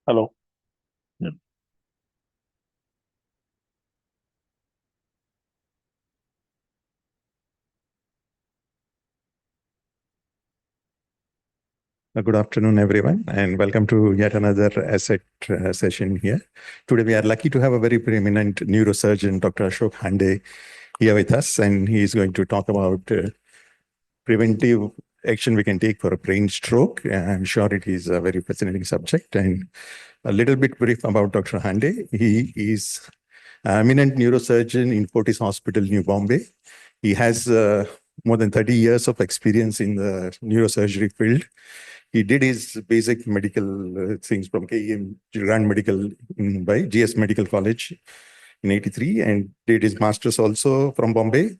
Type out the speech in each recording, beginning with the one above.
Hello. Yeah. Good afternoon, everyone, and welcome to yet another asset session here. Today, we are lucky to have a very preeminent neurosurgeon, Dr. Ashok Hande, here with us, and he is going to talk about preventive action we can take for a brain stroke. I'm sure it is a very fascinating subject. And a little bit brief about Dr. Hande. He is an eminent neurosurgeon in Fortis Hospital, New Bombay. He has more than 30 years of experience in the neurosurgery field. He did his basic medical things from KEM, Grand Medical in Mumbai, GS Medical College in 83, and did his master's also from Bombay.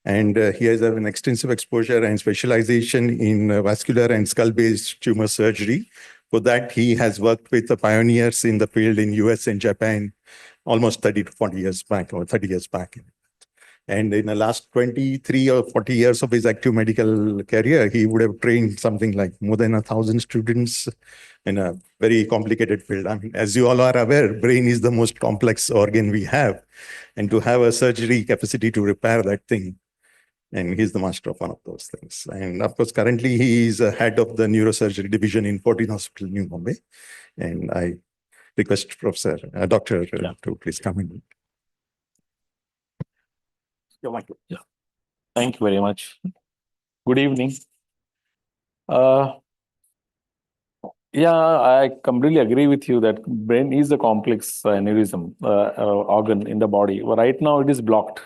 And he has an extensive exposure and specialization in vascular and skull-based tumor surgery. For that, he has worked with the pioneers in the field in US and Japan almost 30 to 40 years back, or 30 years back. And in the last 23 or 40 years of his active medical career, he would have trained something like more than 1,000 students in a very complicated field. I mean, as you all are aware, brain is the most complex organ we have. And to have a surgery capacity to repair that thing, and he's the master of one of those things. And of course, currently he is head of the neurosurgery division in Fortis Hospital, New Bombay. And I request Professor, Doctor, to please come in. Yeah. Thank you very much. Good evening. I completely agree with you that brain is a complex aneurysm organ in the body. Right now, it is blocked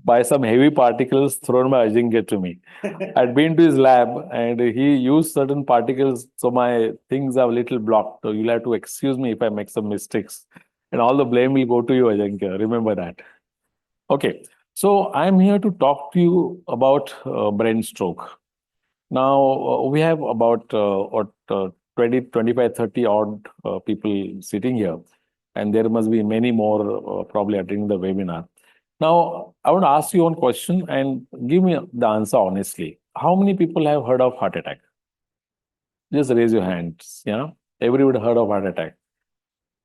by some heavy particles thrown by Ajinkya to me. I'd been to his lab and he used certain particles, so my things are a little blocked. So you'll have to excuse me if I make some mistakes. And all the blame will go to you, Ajinkya. Remember that. Okay, so I'm here to talk to you about brain stroke. Now, we have about 20, 25, 30 odd people sitting here, and there must be many more probably attending the webinar. Now, I want to ask you one question and give me the answer honestly. How many people have heard of heart attack? Just raise your hands. Yeah, everybody heard of heart attack.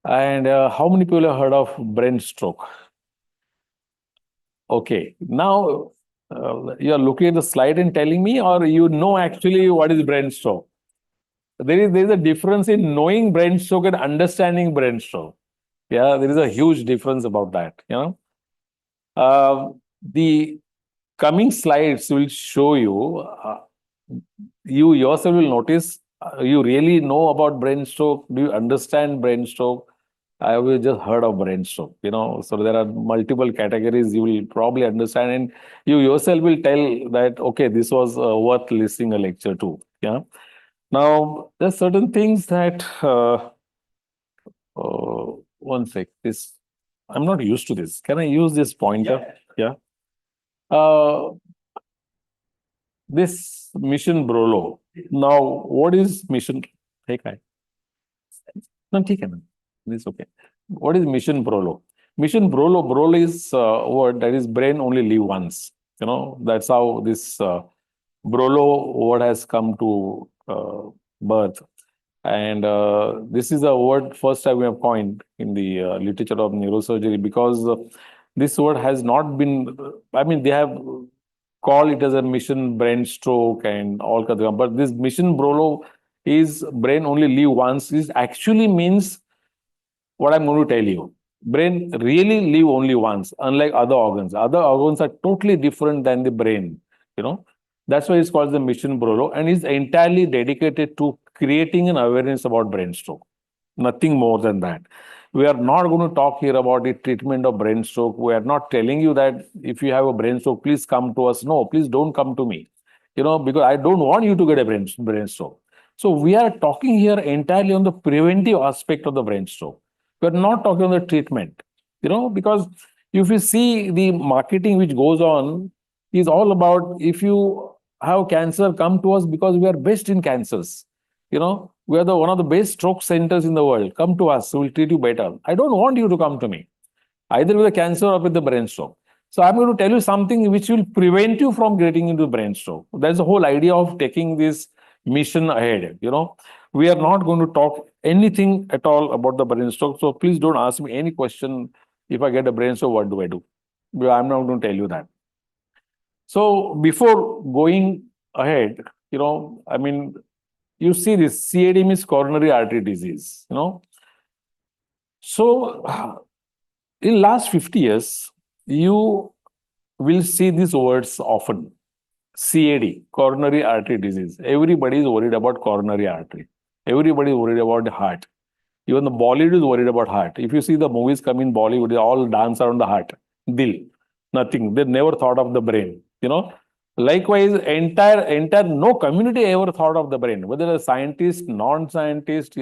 And how many people have heard of brain stroke? Okay, now you are looking at the slide and telling me, or you know actually what is brain stroke? There is a difference in knowing brain stroke and understanding brain stroke. Yeah, there is a huge difference about that. The coming slides will show you. You yourself will notice. You really know about brain stroke. Do you understand brain stroke? I have just heard of brain stroke, so there are multiple categories you will probably understand, and you yourself will tell that, okay, this was worth listening a lecture to. Yeah. Now, there's certain things that, one sec, I'm not used to this. Can I use this pointer? Yeah. This mission BROLO. Now, what is mission? Hey, Kai. No, take it. This okay. What is mission BROLO? Mission BROLO. BROLO is a word that is brain only live once. That's how this BROLO word has come to birth. And this is a word first time we have coined in the literature of neurosurgery, because this word has not been, they have called it as a mission brain stroke and all kinds of, but this mission BROLO is brain only live once. This actually means what I'm going to tell you. Brain really live only once, unlike other organs. Other organs are totally different than the brain. That's why it's called the mission BROLO, and is entirely dedicated to creating an awareness about brain stroke. Nothing more than that. We are not going to talk here about the treatment of brain stroke. We are not telling you that if you have a brain stroke, please come to us. No, please don't come to me. Because I don't want you to get a brain stroke. So we are talking here entirely on the preventive aspect of the brain stroke. We're not talking on the treatment, because if you see the marketing which goes on is all about, if you have cancer, come to us because we are best in cancers. We are one of the best stroke centers in the world. Come to us, we'll treat you better. I don't want you to come to me, either with a cancer or with the brain stroke. So I'm going to tell you something which will prevent you from getting into brain stroke. That's the whole idea of taking this mission ahead. We are not going to talk anything at all about the brain stroke. So please don't ask me any question. If I get a brain stroke, what do I do? Because I'm not going to tell you that. So before going ahead, I mean, you see this CAD means coronary artery disease, So in last 50 years, you will see these words often. CAD, coronary artery disease. Everybody is worried about coronary artery. Everybody is worried about the heart. Even the Bollywood is worried about heart. If you see the movies come in Bollywood, they all dance around the heart. Dil. Nothing. They never thought of the brain. Likewise, entire no community ever thought of the brain. Whether a scientist, non-scientist,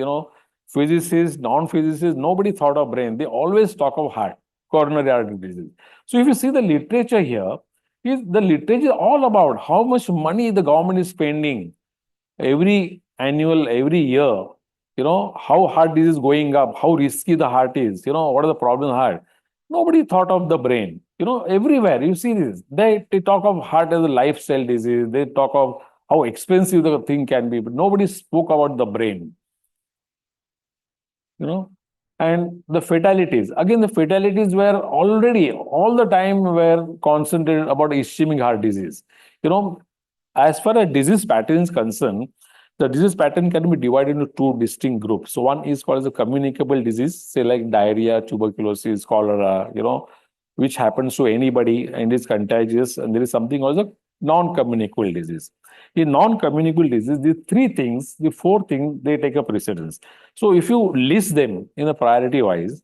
physicist, non-physicist, nobody thought of brain. They always talk of heart, coronary artery disease. So if you see the literature here, the literature is all about how much money the government is spending every year, how heart disease is going up, how risky the heart is, what are the problems heart. Nobody thought of the brain. Everywhere you see this, they talk of heart as a lifestyle disease. They talk of how expensive the thing can be, but nobody spoke about the brain. And the fatalities. Again, the fatalities were already all the time were concentrated about ischemic heart disease. As far as disease pattern is concerned, the disease pattern can be divided into two distinct groups. So one is called as a communicable disease, say like diarrhea, tuberculosis, cholera, which happens to anybody and is contagious. And there is something also non-communicable disease. In non-communicable disease, the four things, they take up precedence. So if you list them in a priority wise,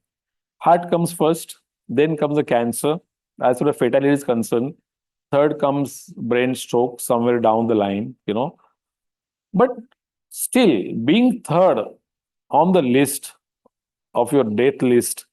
heart comes first, then comes the cancer. As far as fatality is concerned, third comes brain stroke somewhere down the line, But still, being third on the list of your death list,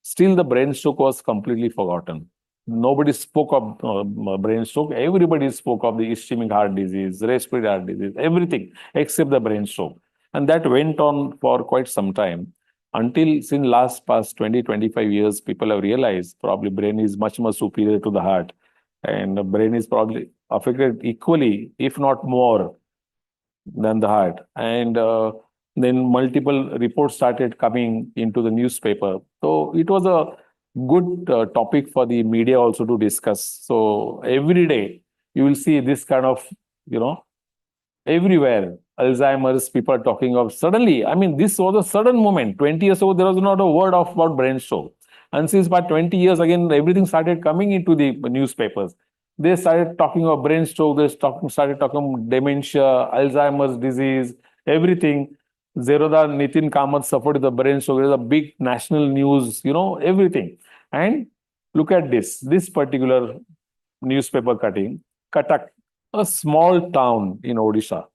still the brain stroke was completely forgotten. Nobody spoke of brain stroke. Everybody spoke of the ischemic heart disease, respiratory heart disease, everything except the brain stroke. And that went on for quite some time until since past 20, 25 years, people have realized probably brain is much more superior to the heart. And the brain is probably affected equally, if not more, than the heart. And then multiple reports started coming into the newspaper. So it was a good topic for the media also to discuss. So every day you will see this kind of, everywhere. Alzheimer's, people are talking of suddenly. I mean, this was a sudden moment. 20 years ago, there was not a word about brain stroke. And since about 20 years, again, everything started coming into the newspapers. They started talking about brain stroke, started talking about dementia, Alzheimer's disease, everything. Zerodha Nitin Kamath suffered with the brain stroke. There's a big national news, everything. And look at this particular newspaper cutting. Cuttack, a small town in Odisha,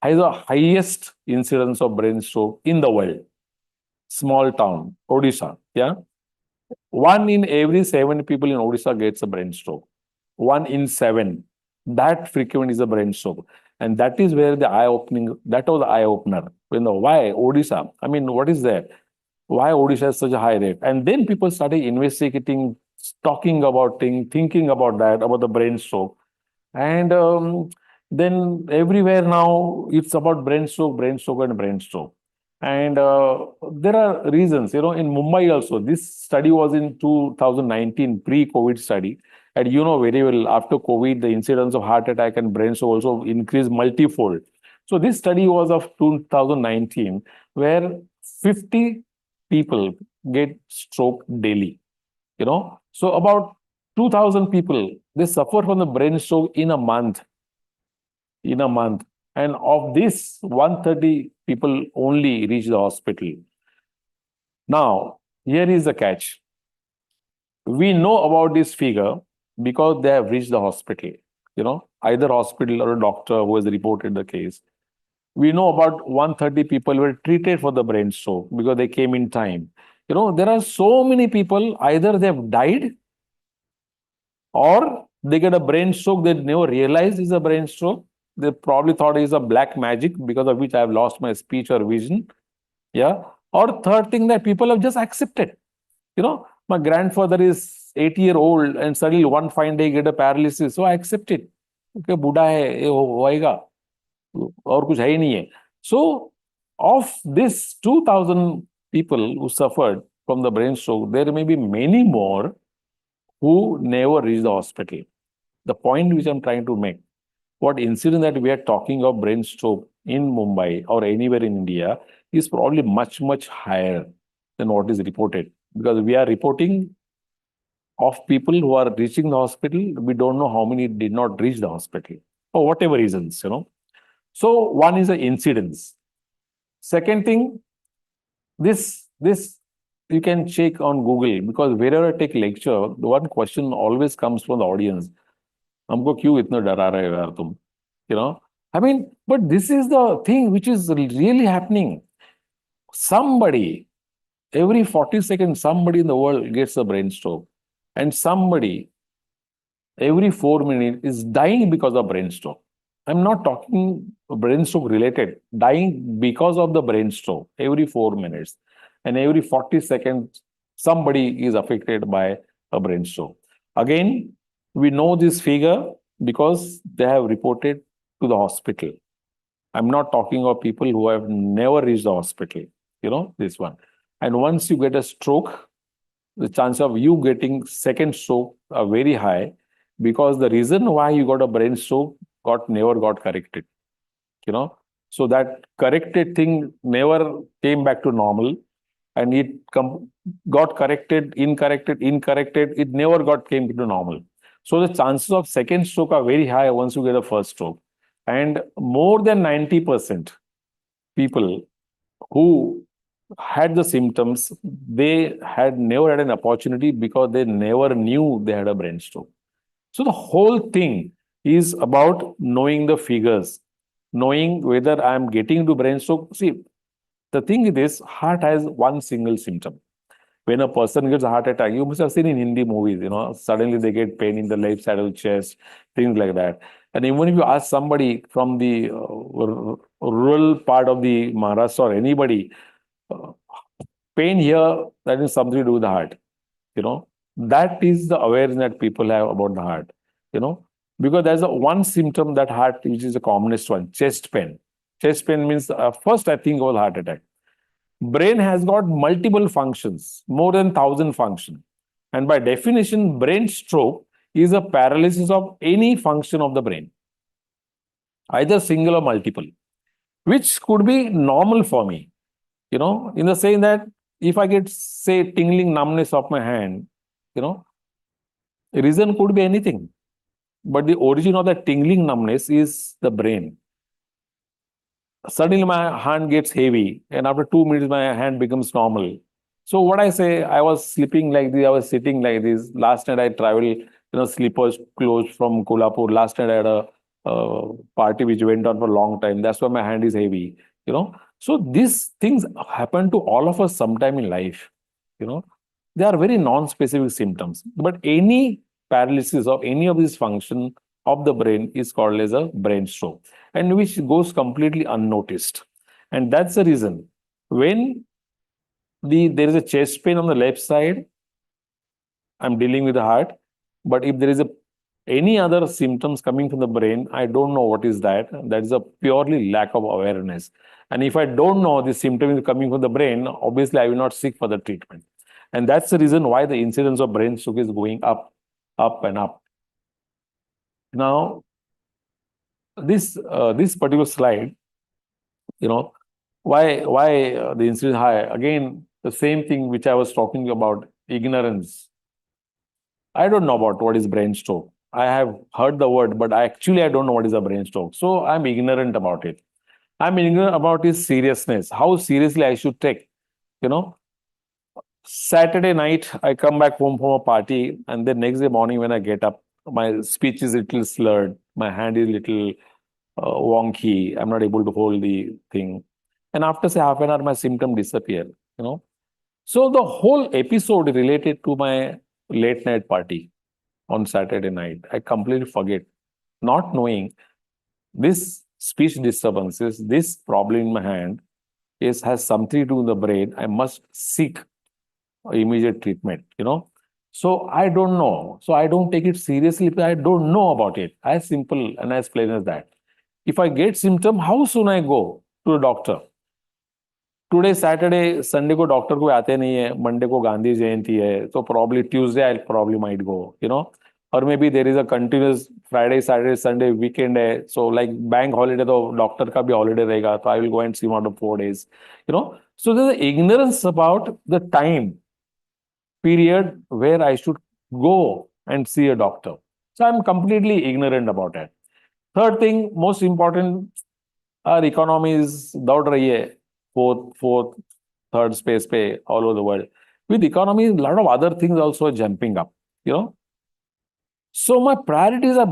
has the highest incidence of brain stroke in the world. Small town, Odisha, yeah. 1 in every 7 people in Odisha gets a brain stroke. 1 in 7. That frequent is a brain stroke. And that is where that was the eye opener. Why Odisha? I mean, what is there? Why Odisha has such a high rate? And then people started investigating, talking about things, thinking about that, about the brain stroke. And then everywhere now it's about brain stroke, and brain stroke. And there are reasons, in Mumbai also, this study was in 2019, pre-COVID study. And very well, after COVID, the incidence of heart attack and brain stroke also increased multifold. So this study was of 2019, where 50 people get stroke daily, So about 2,000 people, they suffer from the brain stroke in a month. And of this, 130 people only reach the hospital. Now, here is the catch. We know about this figure because they have reached the hospital, either hospital or a doctor who has reported the case. We know about 130 people were treated for the brain stroke because they came in time. There are so many people, either they have died or they get a brain stroke they never realized is a brain stroke. They probably thought it is a black magic because of which I have lost my speech or vision. Yeah. Or third thing, that people have just accepted. My grandfather is 80-year-old and suddenly one fine day get a paralysis. So I accept it. Okay, Buddha hai, ye hoega. Aur kuch hai nahi hai. So of this 2,000 people who suffered from the brain stroke, there may be many more who never reach the hospital. The point which I'm trying to make, what incident that we are talking of brain stroke in Mumbai or anywhere in India is probably much, much higher than what is reported, because we are reporting of people who are reaching the hospital. We don't know how many did not reach the hospital for whatever reasons, So one is the incidence. Second thing, this you can check on Google, because wherever I take lecture, the one question always comes from the audience. हमको क्यों इतना डरा रहे हो यार तुम? I mean, but this is the thing which is really happening. Somebody, every 40 seconds, somebody in the world gets a brain stroke, and somebody every 4 minutes is dying because of brain stroke. I'm not talking brain stroke related, dying because of the brain stroke every 4 minutes. And every 40 seconds, somebody is affected by a brain stroke. Again, we know this figure because they have reported to the hospital. I'm not talking of people who have never reached the hospital, this one. And once you get a stroke, the chance of you getting second stroke are very high, because the reason why you got a brain stroke never got corrected. So that corrected thing never came back to normal, and it got corrected, incorrected, it never came to normal. So the chances of second stroke are very high once you get a first stroke. And more than 90% people who had the symptoms, they had never had an opportunity because they never knew they had a brain stroke. So the whole thing is about knowing the figures, knowing whether I'm getting into brain stroke. See, the thing is this, heart has one single symptom. When a person gets a heart attack, you must have seen in Hindi movies, suddenly they get pain in the left side of the chest, things like that. And even if you ask somebody from the rural part of the Maharashtra or anybody, uh, pain here, that is something to do with the heart. That is the awareness that people have about the heart. Because there's one symptom that heart, which is the commonest one, chest pain. Chest pain means first I think of heart attack. Brain has got multiple functions, more than 1,000 functions. And by definition, brain stroke is a paralysis of any function of the brain, either single or multiple, which could be normal for me, in the saying that if I get, say, tingling numbness of my hand, reason could be anything. But the origin of that tingling numbness is the brain. Suddenly my hand gets heavy, and after 2 minutes, my hand becomes normal. So what I say, I was sleeping like this, I was sitting like this. Last night I traveled, sleepers closed from Kolhapur. Last night I had a party which went on for a long time. That's why my hand is heavy, So these things happen to all of us sometime in life, They are very non-specific symptoms. But any paralysis of any of these function of the brain is called as a brain stroke, and which goes completely unnoticed. And that's the reason when there is a chest pain on the left side, I'm dealing with the heart. But if there is any other symptoms coming from the brain, I don't know what is that. That is a purely lack of awareness. And if I don't know the symptom is coming from the brain, obviously I will not seek for the treatment. And that's the reason why the incidence of brain stroke is going up and up. Now, this particular slide, why the incidence high? Again, the same thing which I was talking about, ignorance. I don't know about what is brain stroke. I have heard the word, but I don't know what is a brain stroke. So I'm ignorant about it. I'm ignorant about its seriousness, how seriously I should take. Saturday night, I come back home from a party, and then next day morning when I get up, my speech is a little slurred, my hand is a little wonky, I'm not able to hold the thing. And after, say, half an hour, my symptom disappear, So the whole episode related to my late night party on Saturday night. I completely forget, not knowing this speech disturbances, this problem in my hand has something to do with the brain. I must seek immediate treatment, So I don't know. So I don't take it seriously because I don't know about it. As simple and as plain as that. If I get symptom, how soon I go to a doctor? Today Saturday, Sunday को doctor को आते नहीं है, Monday को गांधी जयंती है, तो probably Tuesday I probably might go, और maybe there is a continuous Friday Saturday Sunday weekend है, सो लाइक बैंक हॉलीडे तो डॉक्टर का भी हॉलीडे रहेगा, तो I will go and see one of 4 days, so there's ignorance about the time period where I should go and see a doctor. So I'm completely ignorant about it. Third thing, most important, our economy is दौड़ रही है fourth, third space पे all over the world. With economy, a lot of other things also are jumping up, So my priorities are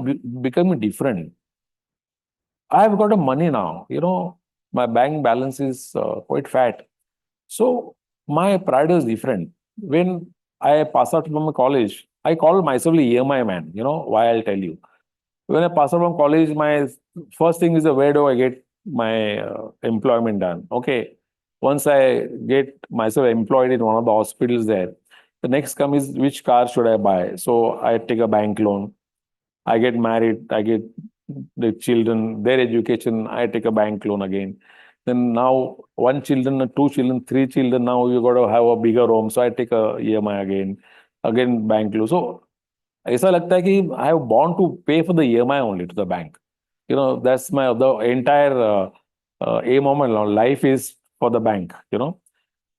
becoming different. I've got a money now, my bank balance is quite fat. So my priority is different. When I pass out from college, I call myself the EMI man. You know why? I'll tell you. When I pass out from college, my first thing is where do I get my employment done? Okay. Once I get myself employed in one of the hospitals there, the next come is which car should I buy? So I take a bank loan. I get married. I get the children, their education. I take a bank loan again. Then now one children, two children, three children. Now you got to have a bigger home. So I take a EMI again bank loan. So ऐसा लगता है कि I have born to pay for the EMI only to the bank. That's the entire aim of my life is for the bank.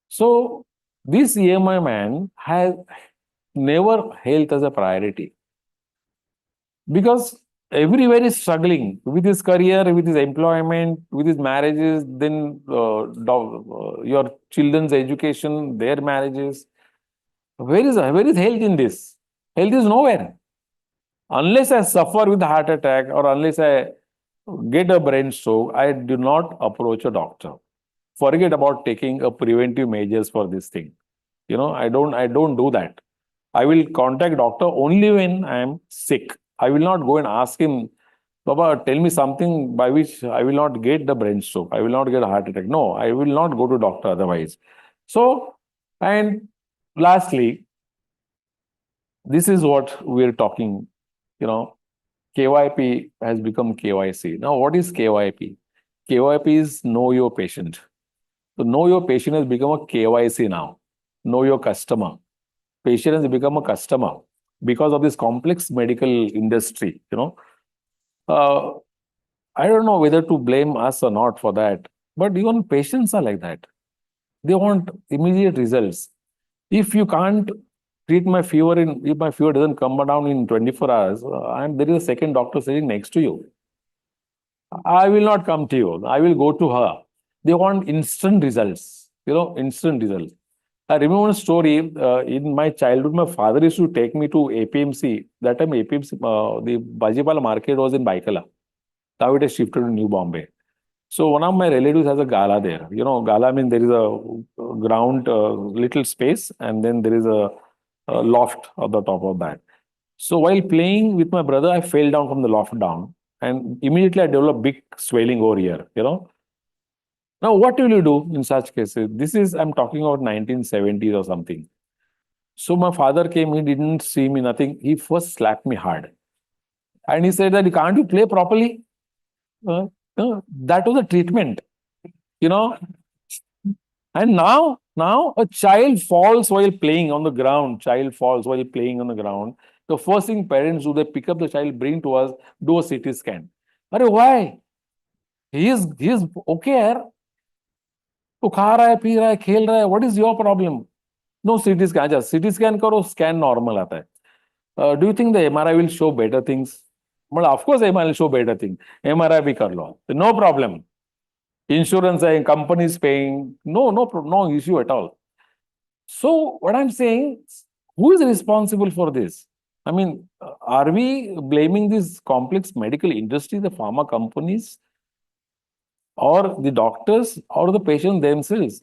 So this EMI man has never health as a priority because everywhere is struggling with his career, with his employment, with his marriages, then your children's education, their marriages. Where is health in this? Health is nowhere. Unless I suffer with heart attack or unless I get a brain stroke, I do not approach a doctor. Forget about taking a preventive measures for this thing. I don't do that. I will contact doctor only when I am sick. I will not go and ask him, Baba, tell me something by which I will not get the brain stroke. I will not get a heart attack. No, I will not go to doctor otherwise. So, and lastly, this is what we're talking, KYP has become KYC. Now, what is KYP? KYP is know your patient. So know your patient has become a KYC now. Know your customer. Patient has become a customer because of this complex medical industry, I don't know whether to blame us or not for that, but even patients are like that. They want immediate results. If you can't treat my fever if my fever doesn't come down in 24 hours, and there is a second doctor sitting next to you, I will not come to you. I will go to her. They want instant results, instant results. I remember a story in my childhood. My father used to take me to APMC. That time APMC, the Bajipala market was in Baikala. Now it has shifted to New Bombay. So one of my relatives has a gala there. Gala means there is a ground, little space, and then there is a loft at the top of that. So while playing with my brother, I fell down from the loft down, and immediately I developed big swelling over here. Now, what will you do in such cases? I'm talking about 1970s or something. So my father came, he didn't see me, nothing. He first slapped me hard. And he said that, can't you play properly? That was a treatment, And now a child falls while playing on the ground. Child falls while playing on the ground. The first thing parents do, they pick up the child, bring to us, do a CT scan. But why? He is okay, yaar. वो खा रहा है, P रहा है, खेल रहा है, what is your problem? No CT scan, अच्छा सीटी स्कैन करो, स्कैन नॉर्मल आता है. Do you think the MRI will show better things? मतलब of course MRI will show better thing. MRI भी कर लो, नो प्रॉब्लम. इंश्योरेंस है, company is paying, no issue at all. So what I am saying, who is responsible for this? I mean, are we blaming this complex medical industry, the pharma companies, or the doctors, or the patients themselves?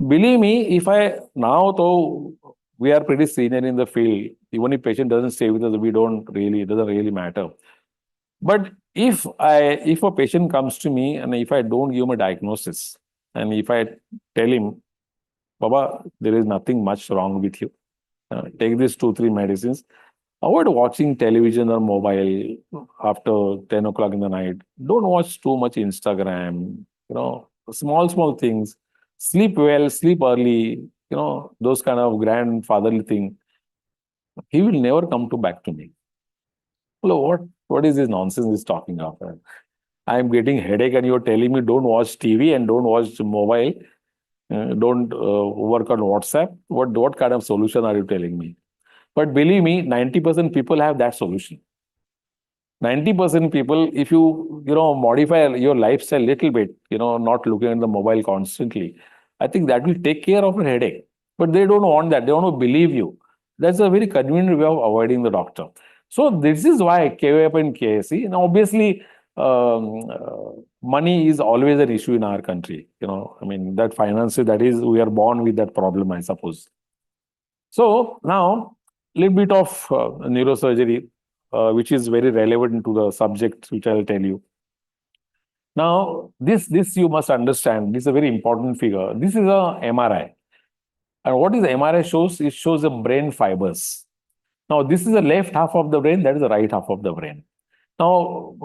Believe me, if I now, though we are pretty senior in the field, even if patient doesn't stay with us, it doesn't really matter. But if a patient comes to me and if I don't give him a diagnosis, and if I tell him, Baba, there is nothing much wrong with you, take these 2-3 medicines, avoid watching television or mobile after 10 o'clock in the night, don't watch too much Instagram, small things. sleep well, sleep early, those kind of grandfatherly thing, he will never come to back to me. Well, what is this nonsense he's talking of? I'm getting headache and you're telling me don't watch TV and don't watch mobile, don't work on WhatsApp. What kind of solution are you telling me? But believe me, 90% people have that solution. 90% people, if you modify your lifestyle a little bit, not looking at the mobile constantly, I think that will take care of a headache. But they don't want that. They want to believe you. That's a very convenient way of avoiding the doctor. So this is why KOF and KSE. Now, obviously, money is always an issue in our country. I mean, that finances, that is, we are born with that problem, I suppose. So now, little bit of neurosurgery, which is very relevant to the subject, which I'll tell you. Now, this you must understand. This is a very important figure. This is a MRI. And what is the MRI shows? It shows the brain fibers. Now, this is the left half of the brain. That is the right half of the brain. Now,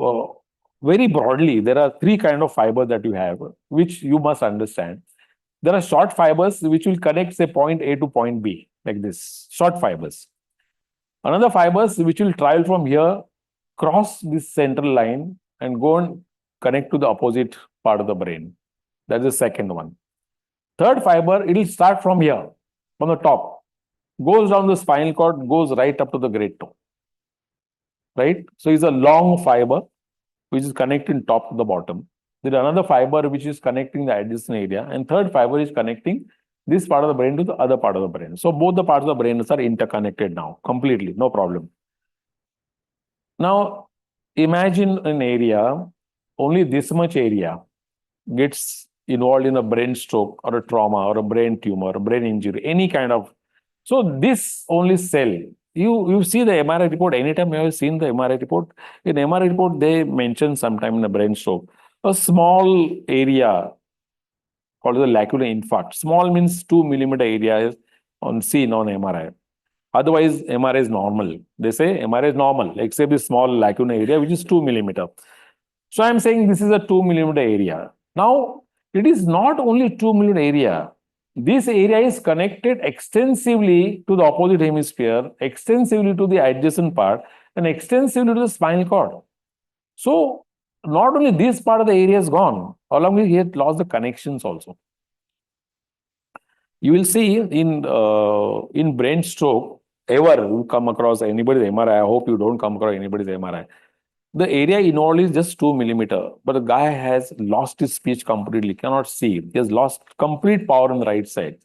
very broadly, there are three kind of fibers that you have, which you must understand. There are short fibers which will connect, say, point A to point B, like this, short fibers. Another fibers which will travel from here, cross this central line and go and connect to the opposite part of the brain. That's the second one. Third fiber, it will start from here, from the top, goes down the spinal cord, goes right up to the great toe. Right? So it's a long fiber which is connecting top to the bottom. There is another fiber which is connecting the adjacent area, and third fiber is connecting this part of the brain to the other part of the brain. So both the parts of the brain are interconnected now, completely, no problem. Now, imagine an area, only this much area gets involved in a brain stroke or a trauma or a brain tumor, a brain injury, any kind of. So this only cell, you see the MRI report, anytime you have seen the MRI report, in MRI report, they mention sometime in a brain stroke, a small area called the lacunar infarct. Small means 2 millimeter area is seen on MRI. Otherwise, MRI is normal. They say MRI is normal, except the small lacunar area, which is 2 millimeter. So I'm saying this is a 2 millimeter area. Now, it is not only 2 millimeter area. This area is connected extensively to the opposite hemisphere, extensively to the adjacent part, and extensively to the spinal cord. So, not only this part of the area is gone, along with it lost the connections also. You will see in brain stroke, ever you come across anybody's MRI, I hope you don't come across anybody's MRI. The area involved is just 2 millimeter, but the guy has lost his speech completely, cannot see. He has lost complete power on the right side.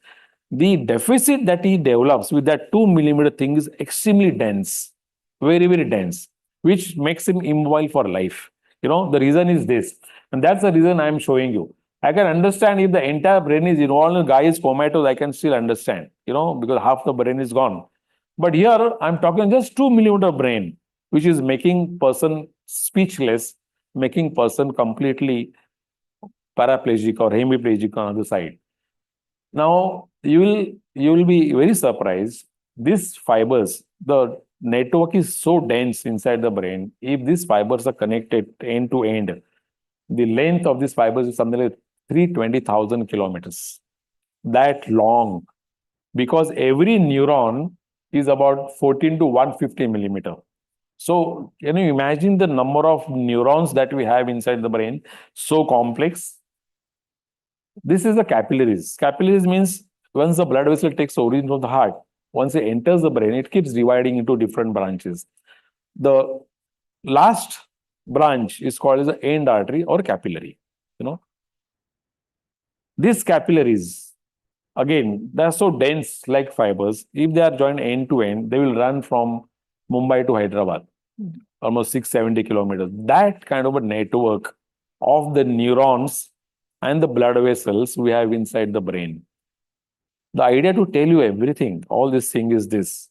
The deficit that he develops with that 2 millimeter thing is extremely dense, very, very dense, which makes him immobile for life. The reason is this, and that's the reason I'm showing you. I can understand if the entire brain is involved, the guy is comatose, I can still understand, because half the brain is gone. But here, I'm talking just 2 millimeter brain, which is making person speechless, making person completely paraplegic or hemiplegic on the other side. Now, you will be very surprised. These fibers, the network is so dense inside the brain. If these fibers are connected end to end, the length of these fibers is something like 320,000 kilometers. That long, because every neuron is about 14 to 150 millimeter. So, can you imagine the number of neurons that we have inside the brain? So complex. This is the capillaries. Capillaries means once the blood vessel takes origin from the heart, once it enters the brain, it keeps dividing into different branches. The last branch is called as the end artery or capillary. These capillaries, again, they are so dense like fibers. If they are joined end to end, they will run from Mumbai to Hyderabad, almost 670 kilometers. That kind of a network of the neurons and the blood vessels we have inside the brain. The idea to tell you everything, all this thing is this,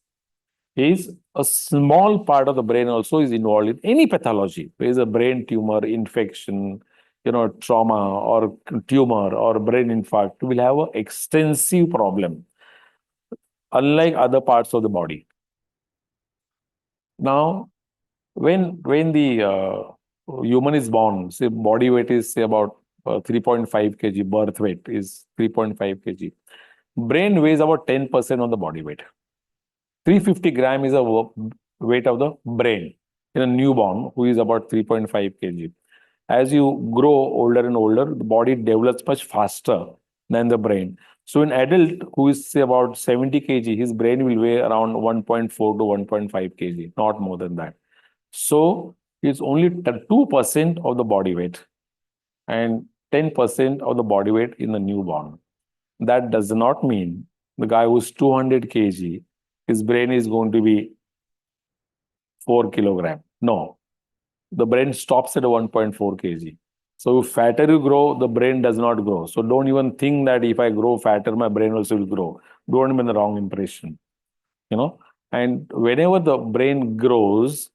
is a small part of the brain also is involved in any pathology. There is a brain tumor, infection, trauma or tumor or brain infarct, will have an extensive problem, unlike other parts of the body. Now, when the human is born, say body weight is say about 3.5 kg, birth weight is 3.5 kg. Brain weighs about 10% of the body weight. 350 gram is a weight of the brain in a newborn who is about 3.5 kg. As you grow older and older, the body develops much faster than the brain. So an adult who is say about 70 kg, his brain will weigh around 1.4 to 1.5 kg, not more than that. So it's only 2% of the body weight and 10% of the body weight in the newborn. That does not mean the guy who's 200 kg, his brain is going to be 4 kilogram. No, the brain stops at 1.4 kg. So if fatter you grow, the brain does not grow. So don't even think that if I grow fatter, my brain also will grow. Don't give the wrong impression, you know. And whenever the brain grows,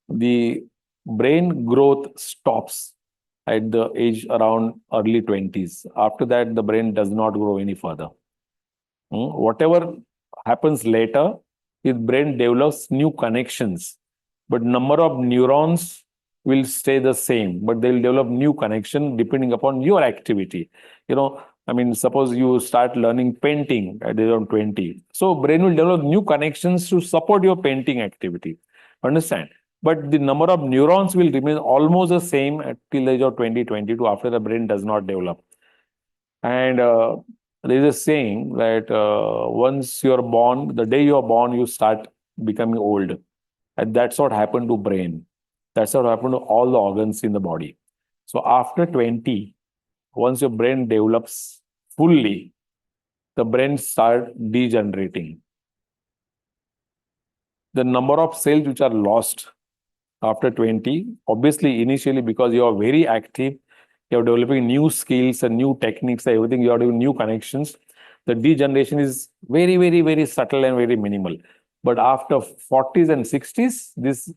the brain growth stops at the age around early 20s. After that, the brain does not grow any further. Whatever happens later, his brain develops new connections, but number of neurons will stay the same, but they will develop new connection depending upon your activity. I mean, suppose you start learning painting at around 20. So brain will develop new connections to support your painting activity. Understand? But the number of neurons will remain almost the same till the age of 20, 22 after the brain does not develop. And there is a saying that once you're born, the day you're born, you start becoming old. And that's what happened to brain. That's what happened to all the organs in the body. So after 20, once your brain develops fully, the brain starts degenerating. The number of cells which are lost after 20, obviously initially because you are very active, you're developing new skills and new techniques, everything, you are doing new connections. The degeneration is very, very, very subtle and very minimal. But after 40s and 60s, this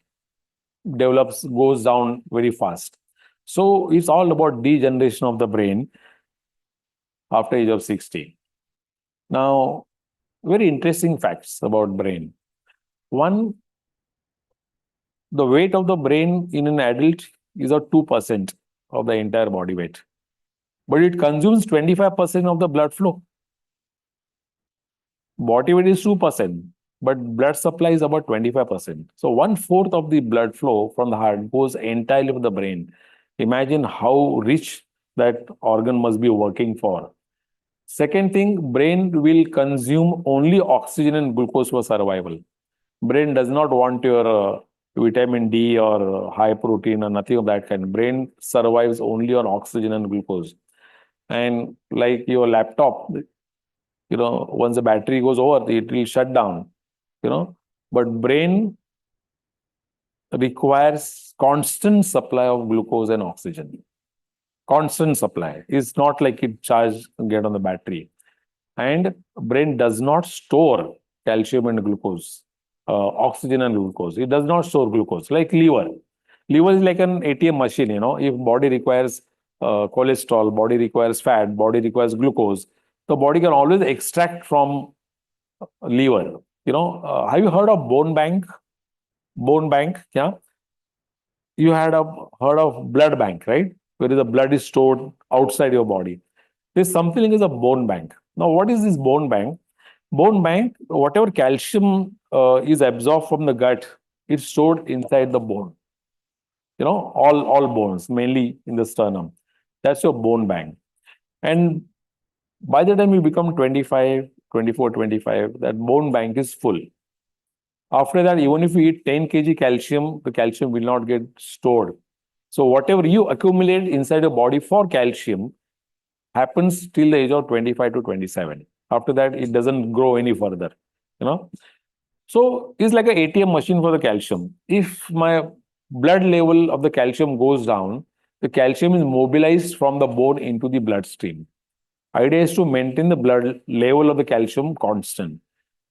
goes down very fast. So it's all about degeneration of the brain after age of 60. Now, very interesting facts about brain. One, the weight of the brain in an adult is of 2% of the entire body weight, but it consumes 25% of the blood flow. Body weight is 2%, but blood supply is about 25%. So 1/4 of the blood flow from the heart goes entirely to the brain. Imagine how rich that organ must be working for. Second thing, brain will consume only oxygen and glucose for survival. Brain does not want your vitamin D or high protein or nothing of that kind. Brain survives only on oxygen and glucose. And like your laptop, once the battery goes over, it will shut down, But brain requires constant supply of glucose and oxygen. Constant supply. It's not like it charge get on the battery. And brain does not store calcium and glucose, oxygen and glucose. It does not store glucose, like liver. Liver is like an ATM machine, If body requires cholesterol, body requires fat, body requires glucose, the body can always extract from liver. Have you heard of bone bank? Bone bank, yeah? You heard of blood bank, right? Where the blood is stored outside your body. There's something like a bone bank. Now, what is this bone bank? Bone bank, whatever calcium is absorbed from the gut, it's stored inside the bone. All bones, mainly in the sternum. That's your bone bank. And by the time you become 25, 24, 25, that bone bank is full. After that, even if you eat 10 kg calcium, the calcium will not get stored. So whatever you accumulate inside your body for calcium happens till the age of 25 to 27. After that, it doesn't grow any further. So it's like an ATM machine for the calcium. If my blood level of the calcium goes down, the calcium is mobilized from the bone into the bloodstream. Idea is to maintain the blood level of the calcium constant.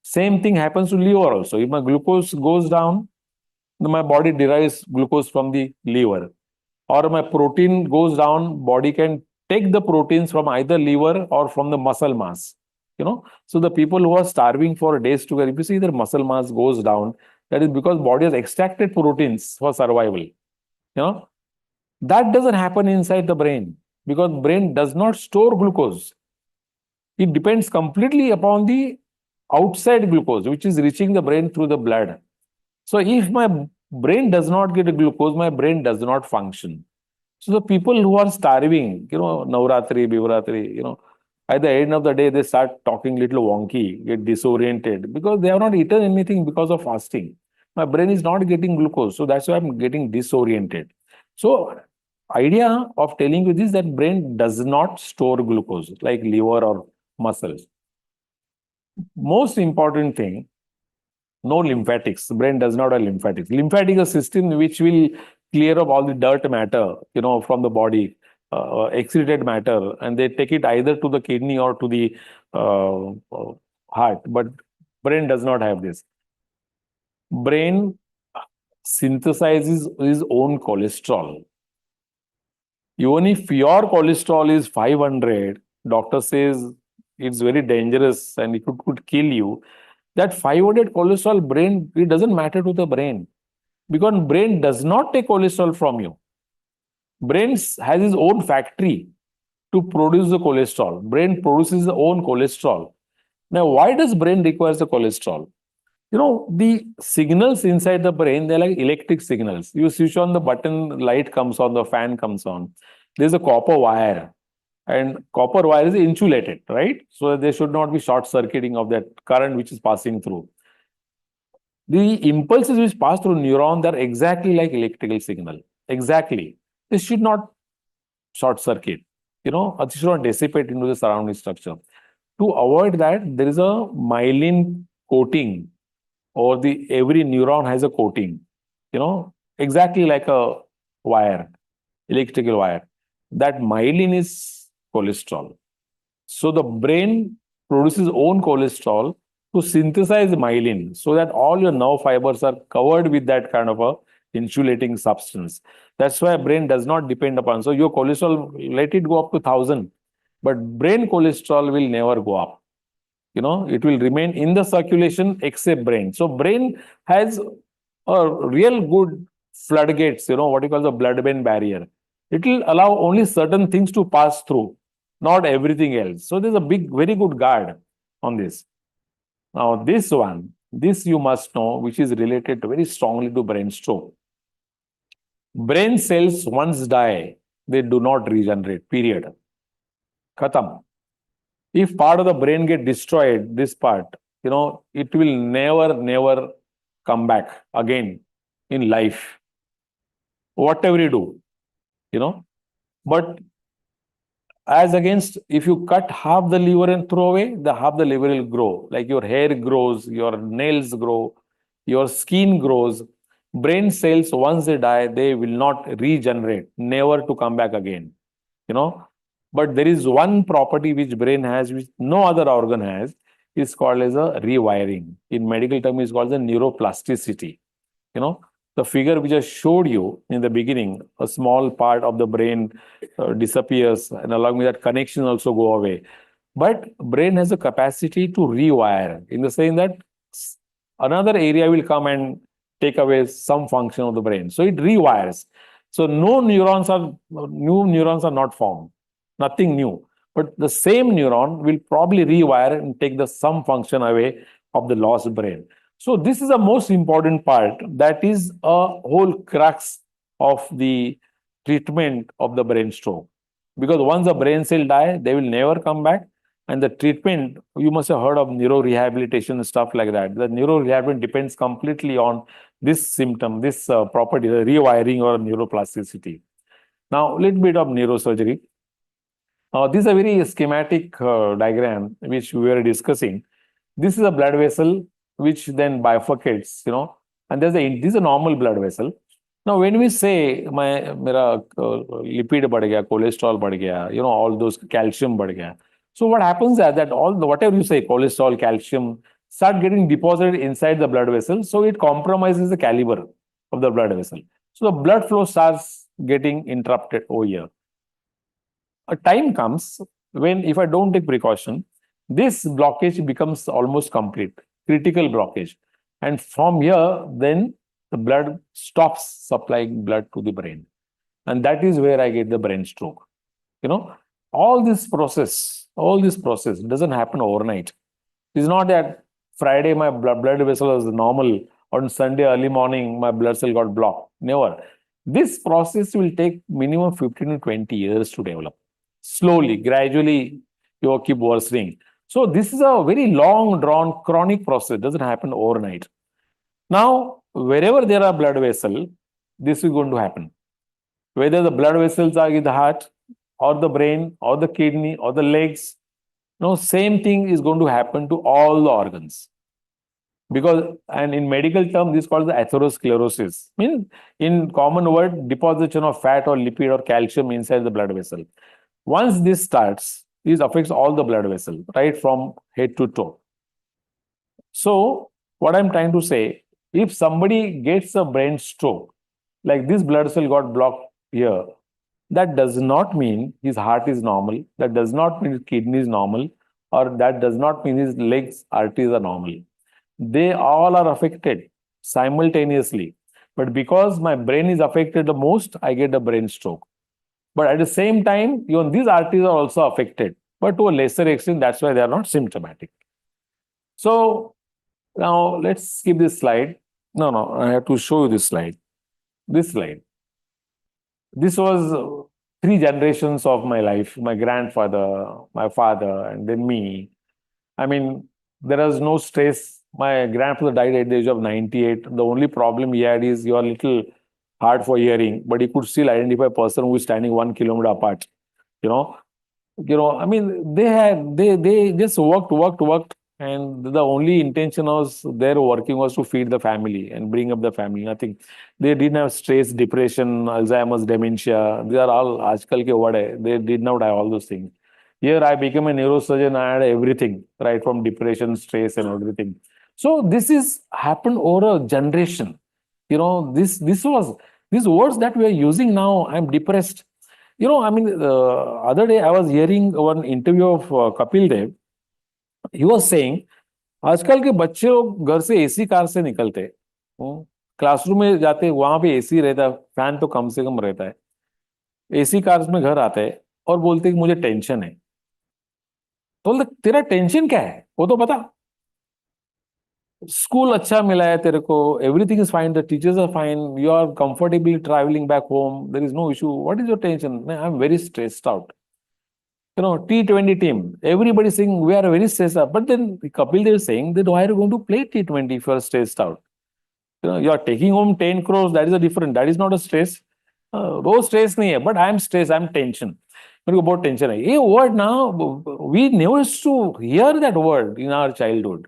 Same thing happens to liver also. If my glucose goes down, then my body derives glucose from the liver. Or my protein goes down, body can take the proteins from either liver or from the muscle mass. So the people who are starving for days together, if you see their muscle mass goes down, that is because body has extracted proteins for survival. That doesn't happen inside the brain. because brain does not store glucose. It depends completely upon the outside glucose, which is reaching the brain through the blood. So if my brain does not get a glucose, my brain does not function. So the people who are starving, Navratri, Bivratri, at the end of the day, they start talking little wonky, get disoriented because they have not eaten anything because of fasting. My brain is not getting glucose, so that's why I'm getting disoriented. So idea of telling you this, that brain does not store glucose like liver or muscles. Most important thing, no lymphatics. Brain does not have lymphatics. Lymphatic is a system which will clear up all the dirt matter, from the body, excreted matter, and they take it either to the kidney or to the heart. But brain does not have this. Brain synthesizes its own cholesterol. Even if your cholesterol is 500, doctor says it's very dangerous and it could kill you. That 500 cholesterol brain, it doesn't matter to the brain because brain does not take cholesterol from you. Brain has its own factory to produce the cholesterol. Brain produces its own cholesterol. Now, why does brain require the cholesterol? The signals inside the brain, they're like electric signals. You switch on the button, light comes on, the fan comes on. There's a copper wire, and copper wire is insulated, right? So there should not be short circuiting of that current which is passing through. The impulses which pass through neuron, they're exactly like electrical signal. Exactly. This should not short circuit, it should not dissipate into the surrounding structure. To avoid that, there is a myelin coating, or every neuron has a coating, exactly like a wire, electrical wire. That myelin is cholesterol. So the brain produces own cholesterol to synthesize myelin so that all your nerve fibers are covered with that kind of a insulating substance. That's why brain does not depend upon. So your cholesterol, let it go up to 1,000, but brain cholesterol will never go up. It will remain in the circulation except brain. So brain has a real good floodgates, what you call the blood-brain barrier. It will allow only certain things to pass through, not everything else. So there's a very good guard on this. Now, this you must know, which is related very strongly to brain stroke. Brain cells once die, they do not regenerate, period. Khatam. If part of the brain get destroyed, this part, it will never come back again in life. Whatever you do, But as against, if you cut half the liver and throw away, the half the liver will grow. Like your hair grows, your nails grow, your skin grows. Brain cells, once they die, they will not regenerate, never to come back again. But there is one property which brain has, which no other organ has, is called as a rewiring. In medical term, is called the neuroplasticity. The figure which I showed you in the beginning, a small part of the brain disappears, and along with that, connection also go away. But brain has a capacity to rewire, in the sense that another area will come and take away some function of the brain. So it rewires. So new neurons are not formed, nothing new. But the same neuron will probably rewire and take the some function away of the lost brain. So this is the most important part. That is a whole crux of the treatment of the brain stroke. Because once the brain cell die, they will never come back. And the treatment, you must have heard of neurorehabilitation and stuff like that. The neurorehabilitation depends completely on this symptom, this property, the rewiring or neuroplasticity. Now, a little bit of neurosurgery. This is a very schematic diagram which we were discussing. This is a blood vessel which then bifurcates, and this is a normal blood vessel. Now, when we say mera lipid बढ़ गया, cholesterol बढ़ गया, all those calcium बढ़ गया. So what happens is that whatever you say, cholesterol, calcium, start getting deposited inside the blood vessel. So it compromises the caliber of the blood vessel. So the blood flow starts getting interrupted over here. A time comes when, if I don't take precaution, this blockage becomes almost complete, critical blockage. And from here, then the blood stops supplying blood to the brain. And that is where I get the brain stroke. All this process doesn't happen overnight. It's not that Friday my blood vessel was normal, on Sunday early morning my blood cell got blocked. Never. This process will take minimum 15 to 20 years to develop. Slowly, gradually, you will keep worsening. So this is a very long drawn chronic process. It doesn't happen overnight. Now, wherever there are blood vessels, this is going to happen. Whether the blood vessels are in the heart or the brain or the kidney or the legs, same thing is going to happen to all the organs. Because, and in medical term, this is called the atherosclerosis. In common word, deposition of fat or lipid or calcium inside the blood vessel. Once this starts, this affects all the blood vessels, right from head to toe. So, what I'm trying to say, if somebody gets a brain stroke, like this blood cell got blocked here, that does not mean his heart is normal, that does not mean his kidney is normal, or that does not mean his legs, arteries are normal. They all are affected simultaneously. But because my brain is affected the most, I get a brain stroke. But at the same time, even these arteries are also affected, but to a lesser extent, that's why they are not symptomatic. So now let's skip this slide. No, I have to show you this slide. This slide. This was 3 generations of my life, my grandfather, my father, and then me. There was no stress. My grandfather died at the age of 98. The only problem he had is you are a little hard for hearing, but he could still identify a person who is standing 1 kilometer apart. They just worked, and the only intention was their working was to feed the family and bring up the family. Nothing. They didn't have stress, depression, Alzheimer's, dementia. These are all aajkal ke word hai. They did not have all those things. Here I became a neurosurgeon. I had everything, right from depression, stress, and everything. So this is happened over a generation. This was these words that we are using now. I'm depressed. The other day I was hearing one interview of Kapil Dev. He was saying, आजकल के बच्चे लोग घर से AC car से निकलते हैं, classroom में जाते, वहां पे एसी रहता है, फैन तो कम से कम रहता है, एसी कार्स में घर आते हैं और बोलते हैं कि मुझे टेंशन है. तो तेरा टेंशन क्या है वो तो बता. स्कूल अच्छा मिला है तेरे को, everything is fine, the teachers are fine, you are comfortably travelling back home, there is no issue, what is your tension? I am very stressed out. T20 team, everybody saying we are very stressed out. But then Kapil Dev is saying that why are you going to play T20 if you are stressed out? You are taking home 10 crores, that is a different, that is not a stress. वो stress नहीं है, but I am stressed, I am tension. मेरे को बहुत tension है. ये word now, we never used to hear that word in our childhood.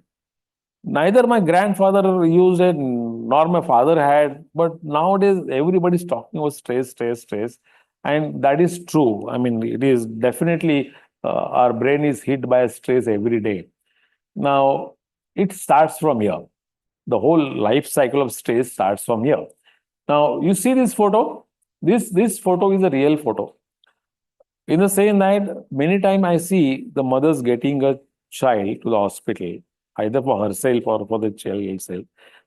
Neither my grandfather used it, nor my father had. But nowadays, everybody is talking about stress. And that is true. It is definitely our brain is hit by stress every day. Now, it starts from here. The whole life cycle of stress starts from here. Now, you see this photo? This photo is a real photo. In the same night, many times I see the mothers getting a child to the hospital, either for herself or for the child itself.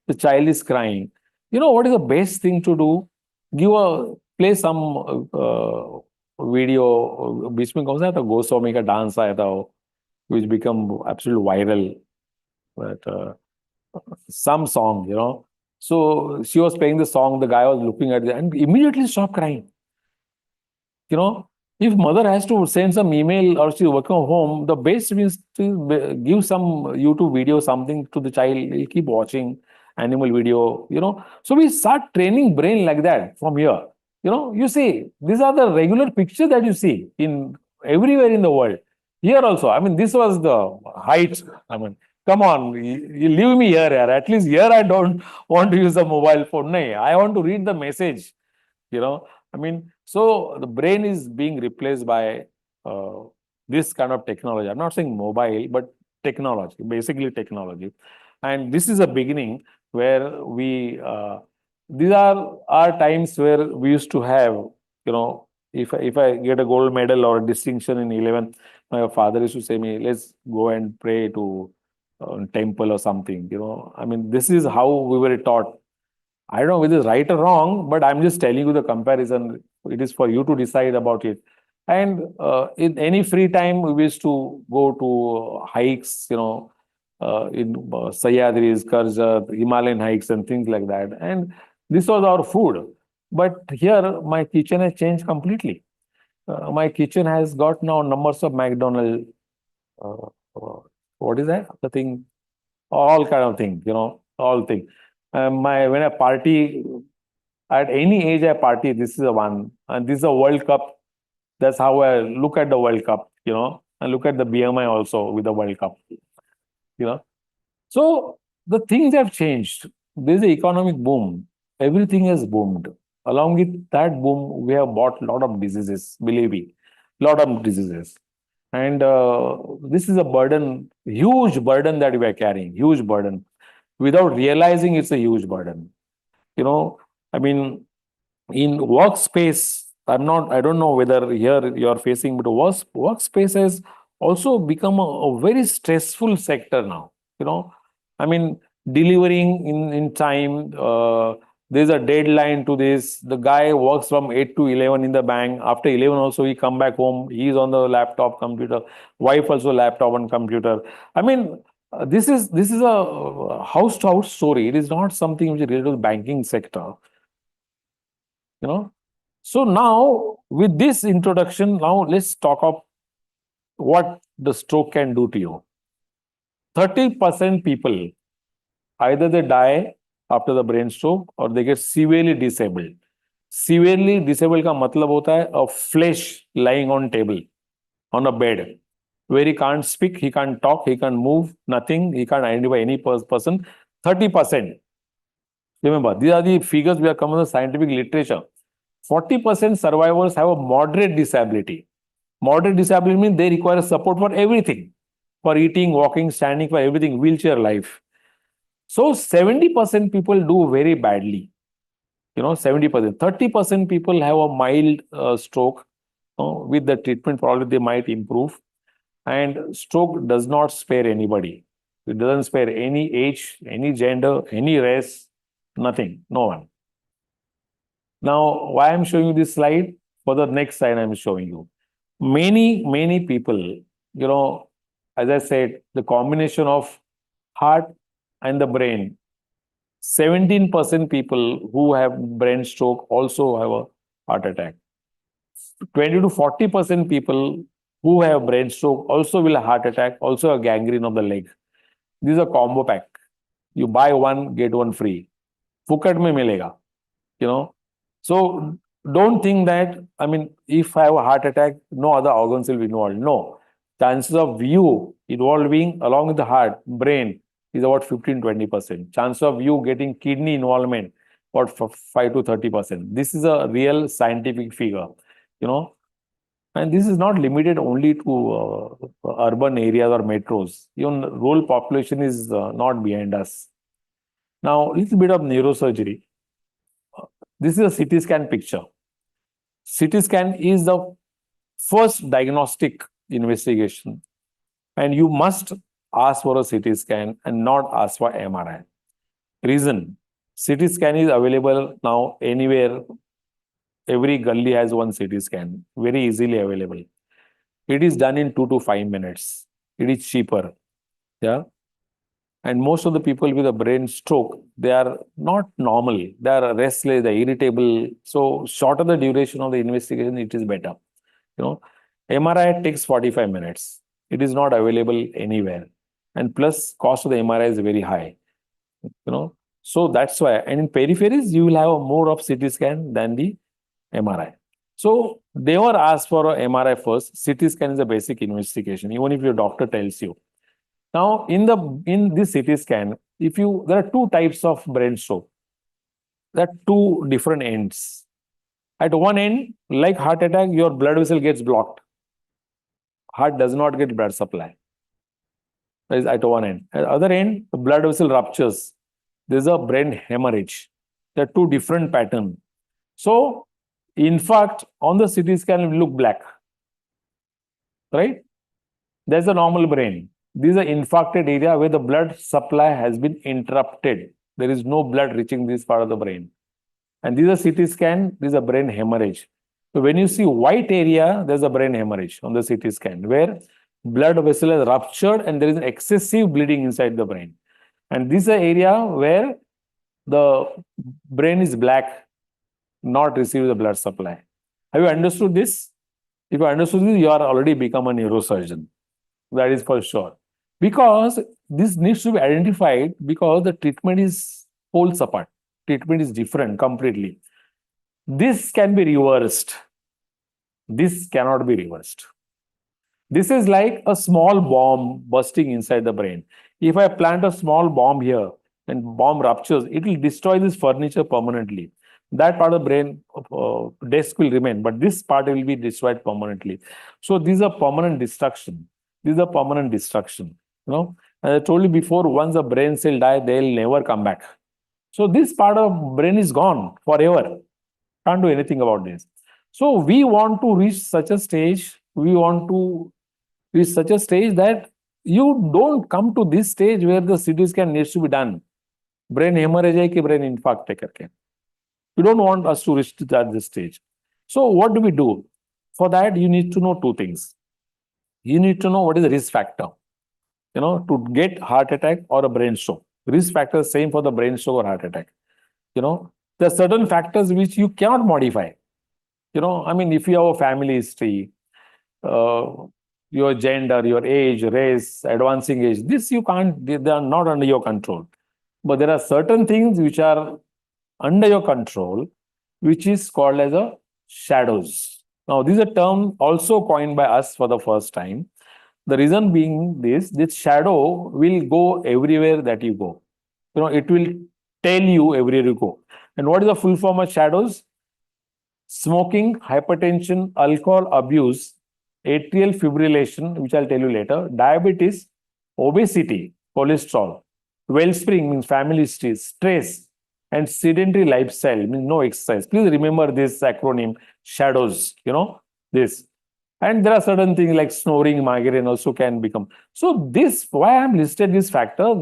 The child is crying. What is the best thing to do? Play some video. बीच में कौन सा था, गोस्वामी का dance आया था, which become absolute viral. But some song, So she was playing the song. The guy was looking at it and immediately stopped crying. If mother has to send some email or she's working at home, the best means to give some YouTube video, something to the child. He'll keep watching animal video, So we start training brain like that from here. You see, these are the regular pictures that you see in everywhere in the world. Here also, this was the height. Come on, you leave me here. At least here I don't want to use a mobile phone. No, I want to read the message. So the brain is being replaced by this kind of technology. I'm not saying mobile, but technology, basically technology. And this is a beginning where we, these are our times where we used to have, if I get a gold medal or a distinction in 11th, my father used to say me, let's go and pray to temple or something, this is how we were taught. I don't know whether it's right or wrong, but I'm just telling you the comparison. It is for you to decide about it. And in any free time, we used to go to hikes, in Sahyadris, Karjat, Himalayan hikes and things like that. And this was our food. But here, my kitchen has changed completely. My kitchen has got now numbers of McDonald's. Uh, uh, what is that? The thing, all kind of things, all things. When I party, at any age I party, this is the one. And this is a World Cup. That's how I look at the World Cup, and look at the BMI also with the World Cup, you know. So the things have changed. There's an economic boom. Everything has boomed. Along with that boom, we have bought a lot of diseases, believe me, lot of diseases. And this is a burden, huge burden that we are carrying, huge burden. Without realizing it's a huge burden. I mean, in workspace, I don't know whether here you're facing, but workspace has also become a very stressful sector now. I mean, delivering in time, there's a deadline to this. The guy works from 8 to 11 in the bank. After 11 also, he come back home. He's on the laptop, computer. Wife also laptop and computer. I mean, this is a house to house story. It is not something which is related to the banking sector. So now with this introduction, now let's talk of what the stroke can do to you. 30% people, either they die after the brain stroke or they get severely disabled. Severely disabled का मतलब होता है a flesh lying on table, on a bed, where he can't speak, he can't talk, he can't move, nothing, he can't identify any person. 30%. Remember, these are the figures we are coming from the scientific literature. 40% survivors have a moderate disability. Moderate disability means they require support for everything, for eating, walking, standing, for everything, wheelchair life. So 70% people do very badly. 70%. 30% people have a mild stroke. With the treatment, probably they might improve. And stroke does not spare anybody. It doesn't spare any age, any gender, any race, nothing, no one. Now, why I'm showing you this slide? For the next slide, I'm showing you. Many people, as I said, the combination of heart and the brain, 17% people who have brain stroke also have a heart attack. 20 to 40% people who have brain stroke also will have heart attack, also a gangrene of the leg. This is a combo pack. You buy one, get one free. Fukat mein milega. So don't think that, if I have a heart attack, no other organs will be involved. No. Chances of you involving along with the heart, brain, is about 15-20%. Chance of you getting kidney involvement, about 5 to 30%. This is a real scientific figure, And this is not limited only to urban areas or metros. Even rural population is not behind us. Now, a little bit of neurosurgery. This is a CT scan picture. CT scan is the first diagnostic investigation, and you must ask for a CT scan and not ask for MRI. Reason: CT scan is available now anywhere. Every gully has one CT scan, very easily available. It is done in 2 to 5 minutes. It is cheaper. Yeah. And most of the people with a brain stroke, they are not normal. They are restless, they are irritable. So shorter the duration of the investigation, it is better. MRI takes 45 minutes. It is not available anywhere. And plus, cost of the MRI is very high. So that's why. And in peripheries, you will have more of CT scan than the MRI. So they were asked for a MRI first. CT scan is a basic investigation, even if your doctor tells you. Now, in this CT scan, there are two types of brain stroke. There are two different ends. At one end, like heart attack, your blood vessel gets blocked. Heart does not get blood supply. That is at one end. At the other end, the blood vessel ruptures. There's a brain hemorrhage. There are two different patterns. So, in fact, on the CT scan, it will look black. Right? There's a normal brain. This is an infarcted area where the blood supply has been interrupted. There is no blood reaching this part of the brain. And this is a CT scan, this is a brain hemorrhage. So when you see white area, there's a brain hemorrhage on the CT scan, where blood vessel is ruptured and there is excessive bleeding inside the brain. And this is an area where the brain is black, not receive the blood supply. Have you understood this? If you understood this, you are already become a neurosurgeon. That is for sure. Because this needs to be identified, because the treatment is poles apart. Treatment is different completely. This can be reversed. This cannot be reversed. This is like a small bomb bursting inside the brain. If I plant a small bomb here and bomb ruptures, it will destroy this furniture permanently. That part of the brain desk will remain, but this part will be destroyed permanently. So this is a permanent destruction. This is a permanent destruction. As I told you before, once a brain cell die, they'll never come back. So this part of brain is gone forever. Can't do anything about this. So we want to reach such a stage. We want to reach such a stage that you don't come to this stage where the CT scan needs to be done. Brain hemorrhage hai ki brain infarct hai karke. You don't want us to reach to this stage. So what do we do? For that, you need to know two things. You need to know what is the risk factor, to get heart attack or a brain stroke. Risk factor is same for the brain stroke or heart attack. There are certain factors which you cannot modify. If you have a family history, your gender, your age, race, advancing age, this you can't, they are not under your control. But there are certain things which are under your control, which is called as a shadows. Now, this is a term also coined by us for the first time. The reason being this shadow will go everywhere that you go. It will tell you everywhere you go. And what is the full form of shadows? Smoking, hypertension, alcohol abuse, atrial fibrillation, which I'll tell you later, diabetes, obesity, cholesterol, wellspring means family history, stress, and sedentary lifestyle means no exercise. Please remember this acronym, shadows, this. And there are certain things like snoring, migraine also can become. So this, why I'm listed this factor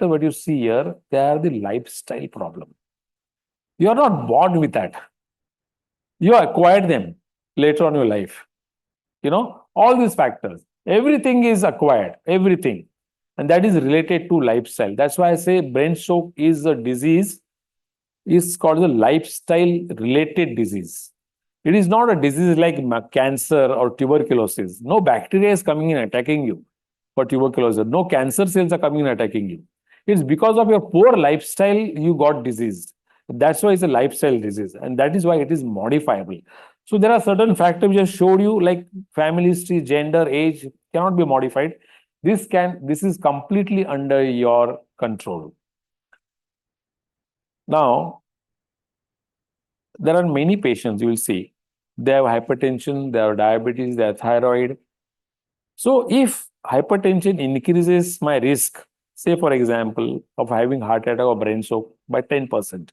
what you see here, they are the lifestyle problem. You are not born with that. You acquired them later on in your life. All these factors, everything is acquired, everything. And that is related to lifestyle. That's why I say brain stroke is a disease, is called the lifestyle related disease. It is not a disease like cancer or tuberculosis. No bacteria is coming in attacking you for tuberculosis. No cancer cells are coming in attacking you. It's because of your poor lifestyle you got diseased. That's why it's a lifestyle disease. And that is why it is modifiable. So there are certain factors which I showed you, like family history, gender, age, cannot be modified. This is completely under your control. Now, there are many patients you will see. They have hypertension, they have diabetes, they have thyroid. So if hypertension increases my risk, say for example, of having heart attack or brain stroke by 10%,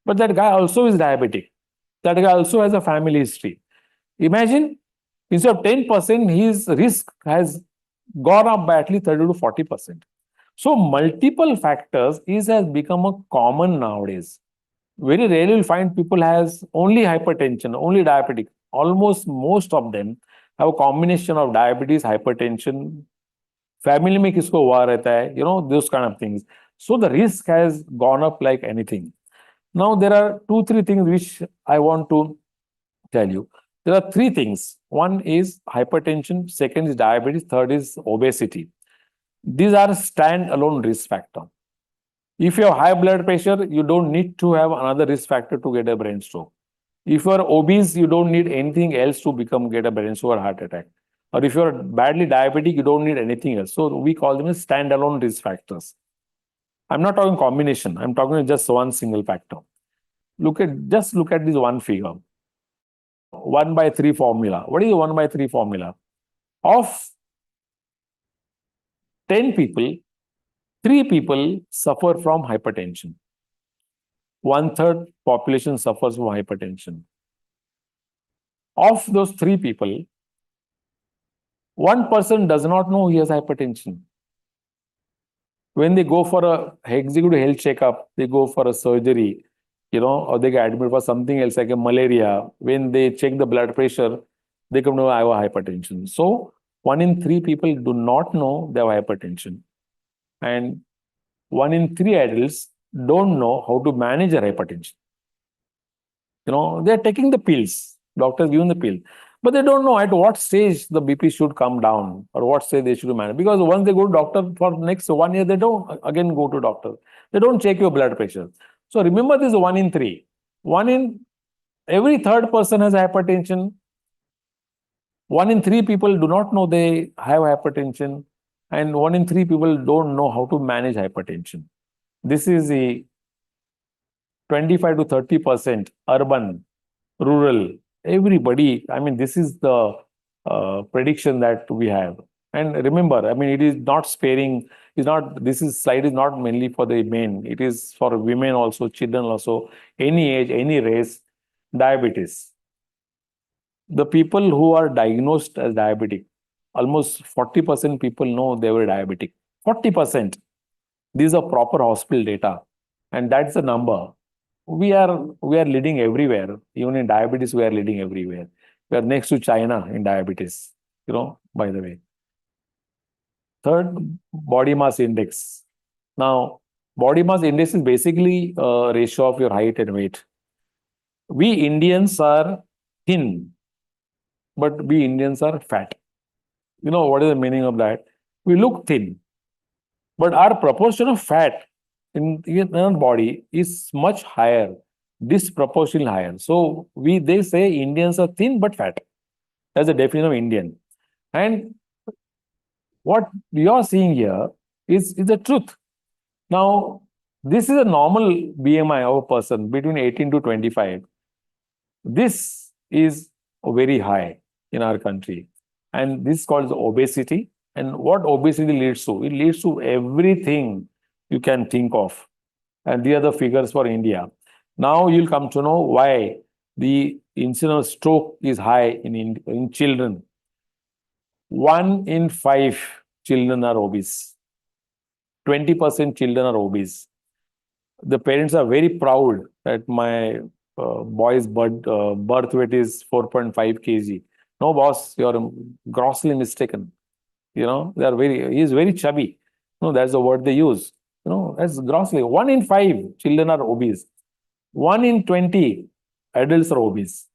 but that guy also is diabetic, that guy also has a family history. Imagine, instead of 10%, his risk has gone up by at least 30 to 40%. So multiple factors has become a common nowadays. Very rarely you'll find people has only hypertension, only diabetic. Almost most of them have a combination of diabetes, hypertension, family में किसको हुआ रहता है, those kind of things. So the risk has gone up like anything. Now there are 2-3 things which I want to tell you. There are 3 things. One is hypertension, second is diabetes, third is obesity. These are stand-alone risk factor. If you have high blood pressure, you don't need to have another risk factor to get a brain stroke. If you are obese, you don't need anything else to get a brain stroke or heart attack. Or if you are badly diabetic, you don't need anything else. So we call them as stand-alone risk factors. I'm not talking combination. I'm talking just one single factor. Just look at this one figure. 1/3 formula. What is the 1/3 formula? Of 10 people, 3 people suffer from hypertension. 1/3 population suffers from hypertension. Of those 3 people, 1 person does not know he has hypertension. When they go for a executive health checkup, they go for a surgery, or they get admitted for something else like a malaria. When they check the blood pressure, they come to know I have a hypertension. So 1 in 3 people do not know they have hypertension. And 1 in 3 adults don't know how to manage their hypertension. They're taking the pills. Doctors give them the pill. But they don't know at what stage the BP should come down or what stage they should manage. Because once they go to doctor for next 1 year, they don't again go to doctor. They don't check your blood pressure. So remember this 1 in 3. Every third person has hypertension. 1 in 3 people do not know they have hypertension. And 1 in 3 people don't know how to manage hypertension. This is the 25 to 30% urban, rural, everybody. I mean, this is the prediction that we have. And remember, I mean, it is not sparing. This slide is not mainly for the men. It is for women also, children also, any age, any race, diabetes. The people who are diagnosed as diabetic, almost 40% people know they were diabetic. 40%. These are proper hospital data. And that's the number. We are leading everywhere. Even in diabetes, we are leading everywhere. We are next to China in diabetes, by the way. Third, body mass index. Now, body mass index is basically a ratio of your height and weight. We Indians are thin, but we Indians are fat. What is the meaning of that? We look thin, but our proportion of fat in our body is much higher, disproportionately higher. So they say Indians are thin but fat. That's the definition of Indian. And what we are seeing here is the truth. Now, this is a normal BMI of a person between 18 to 25. This is very high in our country. And this is called obesity. And what obesity leads to? It leads to everything you can think of. And these are the figures for India. Now you'll come to know why the incidence of stroke is high in children. 1 in 5 children are obese. 20% children are obese. The parents are very proud that my boy's birth weight is 4.5 kg. No, boss, you're grossly mistaken. He is very chubby. No, that's the word they use. That's grossly. 1 in 5 children are obese. 1 in 20 adults are obese.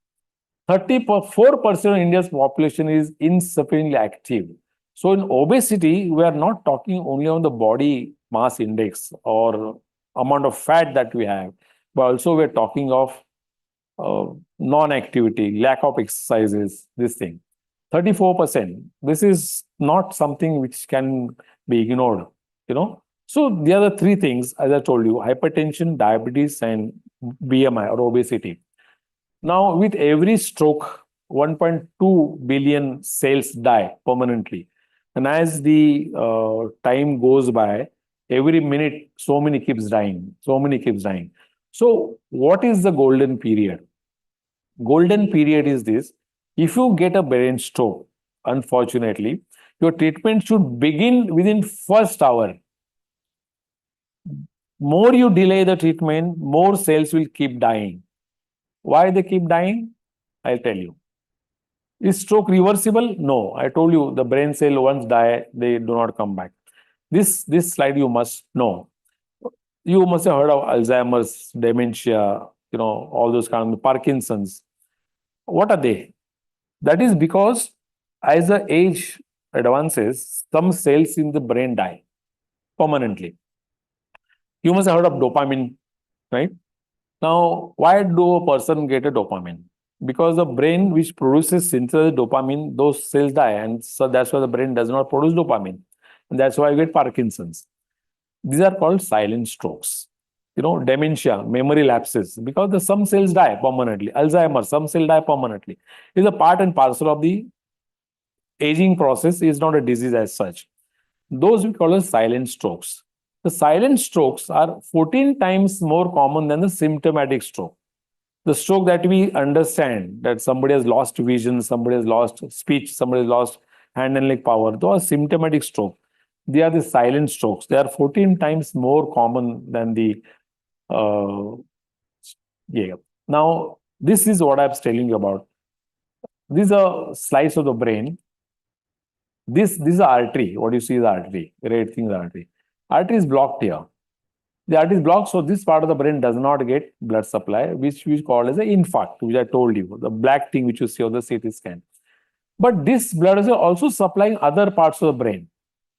34% of India's population is insufficiently active. So in obesity, we are not talking only on the body mass index or amount of fat that we have, but also we're talking of non-activity, lack of exercises, this thing. 34%. This is not something which can be ignored, So the other 3 things, as I told you, hypertension, diabetes, and BMI or obesity. Now, with every stroke, 1.2 billion cells die permanently. And as the time goes by, every minute, so many keeps dying, So what is the golden period? Golden period is this. If you get a brain stroke, unfortunately, your treatment should begin within first hour. More you delay the treatment, more cells will keep dying. Why they keep dying? I'll tell you. Is stroke reversible? No. I told you the brain cell once die, they do not come back. This slide you must know. You must have heard of Alzheimer's, dementia, all those kind of Parkinson's. What are they? That is because as the age advances, some cells in the brain die permanently. You must have heard of dopamine, right? Now, why do a person get a dopamine? Because the brain which produces synthesis dopamine, those cells die. And so that's why the brain does not produce dopamine. And that's why you get Parkinson's. These are called silent strokes. Dementia, memory lapses, because some cells die permanently. Alzheimer's, some cells die permanently. It's a part and parcel of the aging process, is not a disease as such. Those we call as silent strokes. The silent strokes are 14 times more common than the symptomatic stroke. The stroke that we understand, that somebody has lost vision, somebody has lost speech, somebody has lost hand and leg power, those are symptomatic stroke. They are the silent strokes. They are 14 times more common than the Yeah. Now, this is what I'm telling you about. This is a slice of the brain. This is the artery. What you see is the artery. Red thing is the artery. Artery is blocked here. The artery is blocked, so this part of the brain does not get blood supply, which we call as an infarct, which I told you, the black thing which you see on the CT scan. But this blood is also supplying other parts of the brain.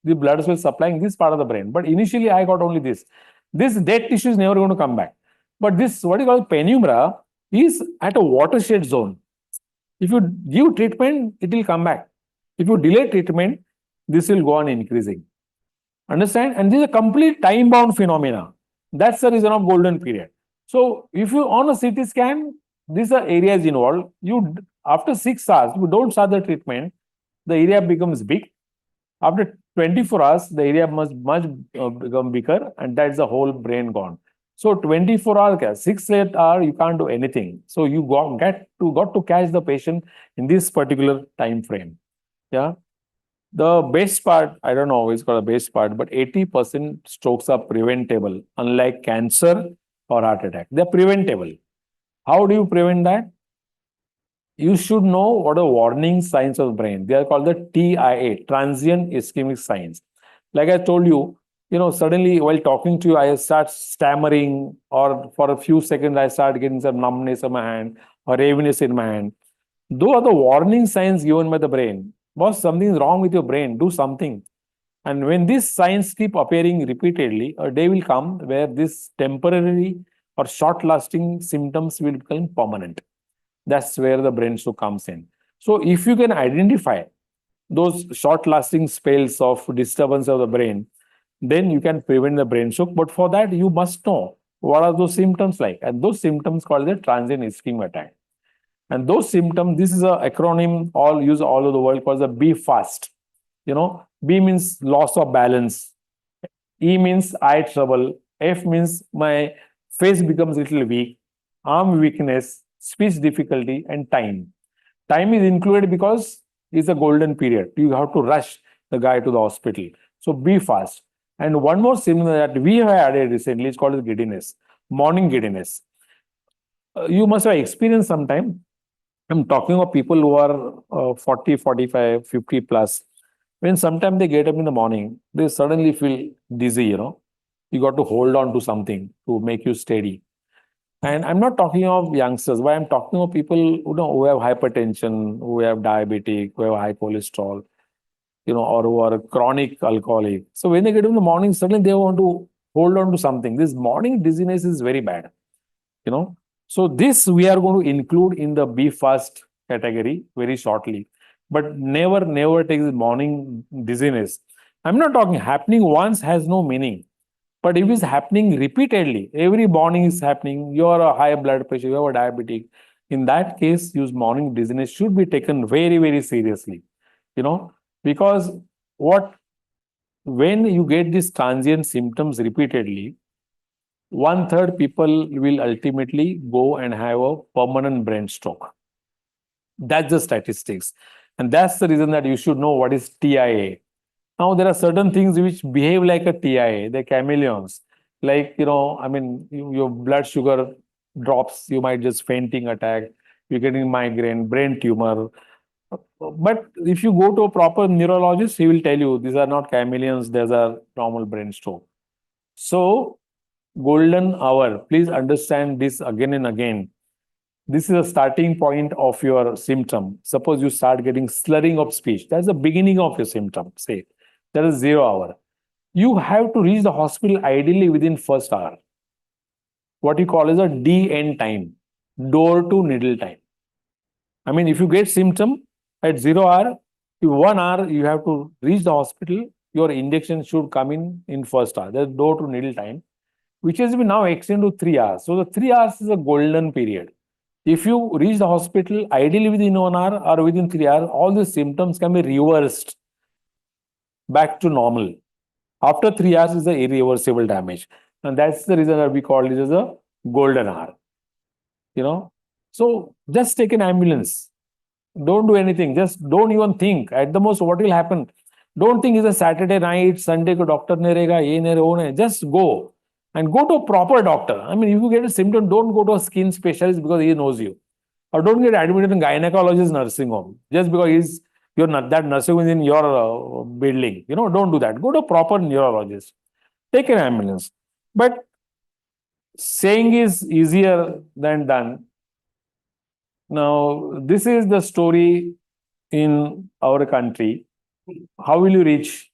The blood is supplying this part of the brain. But initially, I got only this. This dead tissue is never going to come back. But this, what you call penumbra, is at a watershed zone. If you give treatment, it will come back. If you delay treatment, this will go on increasing. Understand? And this is a complete time-bound phenomena. That's the reason of golden period. So if you on a CT scan, these are areas involved. You after 6 hours, you don't start the treatment, the area becomes big. After 24 hours, the area must become bigger, and that's the whole brain gone. So 24 hours, 6 hours, you can't do anything. So you got to catch the patient in this particular time frame. Yeah. The best part, I don't know always called the best part, but 80% strokes are preventable, unlike cancer or heart attack. They're preventable. How do you prevent that? You should know what are warning signs of the brain. They are called the TIA, transient ischemic signs. Like I told you, suddenly while talking to you, I start stammering, or for a few seconds, I start getting some numbness in my hand or heaviness in my hand. Those are the warning signs given by the brain. Boss, something is wrong with your brain, do something. And when these signs keep appearing repeatedly, a day will come where this temporary or short-lasting symptoms will become permanent. That's where the brain stroke comes in. So if you can identify those short-lasting spells of disturbance of the brain, then you can prevent the brain stroke. But for that, you must know what are those symptoms like. And those symptoms called the transient ischemic attack. And those symptoms, this is an acronym all used all over the world called the B fast. B means loss of balance. E means eye trouble. F means my face becomes a little weak. Arm weakness, speech difficulty, and time. Time is included because it's a golden period. You have to rush the guy to the hospital. So be fast. And one more symptom that we have added recently is called giddiness, morning giddiness. You must have experienced sometime. I'm talking of people who are 40, 45, 50 plus. When sometimes they get up in the morning, they suddenly feel dizzy, You got to hold on to something to make you steady. And I'm not talking of youngsters, but I'm talking of people who have hypertension, who have diabetic, who have high cholesterol, or who are chronic alcoholic. So when they get up in the morning, suddenly they want to hold on to something. This morning dizziness is very bad, So this we are going to include in the Be Fast category very shortly. But never take this morning dizziness. I'm not talking happening once has no meaning. But if it's happening repeatedly, every morning is happening, you are a high blood pressure, you are diabetic. In that case, use morning dizziness should be taken very, very seriously. Because when you get these transient symptoms repeatedly, 1/3 people will ultimately go and have a permanent brain stroke. That's the statistics. And that's the reason that you should know what is TIA. Now, there are certain things which behave like a TIA, they're chameleons. Like, your blood sugar drops, you might just fainting attack, you're getting migraine, brain tumor. But if you go to a proper neurologist, he will tell you these are not chameleons, these are normal brain stroke. So, golden hour, please understand this again and again. This is a starting point of your symptom. Suppose you start getting slurring of speech. That's the beginning of your symptom. Say, that is 0 hour. You have to reach the hospital ideally within first hour. What you call is a DN time, door to needle time. If you get symptom at 0 hour, 1 hour you have to reach the hospital. Your injection should come in first hour. That's door to needle time, which has been now extended to 3 hours. So the 3 hours is a golden period. If you reach the hospital ideally within 1 hour or within 3 hours, all the symptoms can be reversed back to normal. After 3 hours is the irreversible damage. And that's the reason that we call it as a golden hour. So just take an ambulance. Don't do anything. Just don't even think. At the most, what will happen? Don't think it's a Saturday night, Sunday ko doctor nahi rahega, ye nahi rahe, wo nahi. Just go. and go to a proper doctor. I mean, if you get a symptom, don't go to a skin specialist because he knows you. Or don't get admitted in gynecologist nursing home just because that nursing home is in your building. Don't do that. Go to a proper neurologist. Take an ambulance. But saying is easier than done. Now, this is the story in our country. How will you reach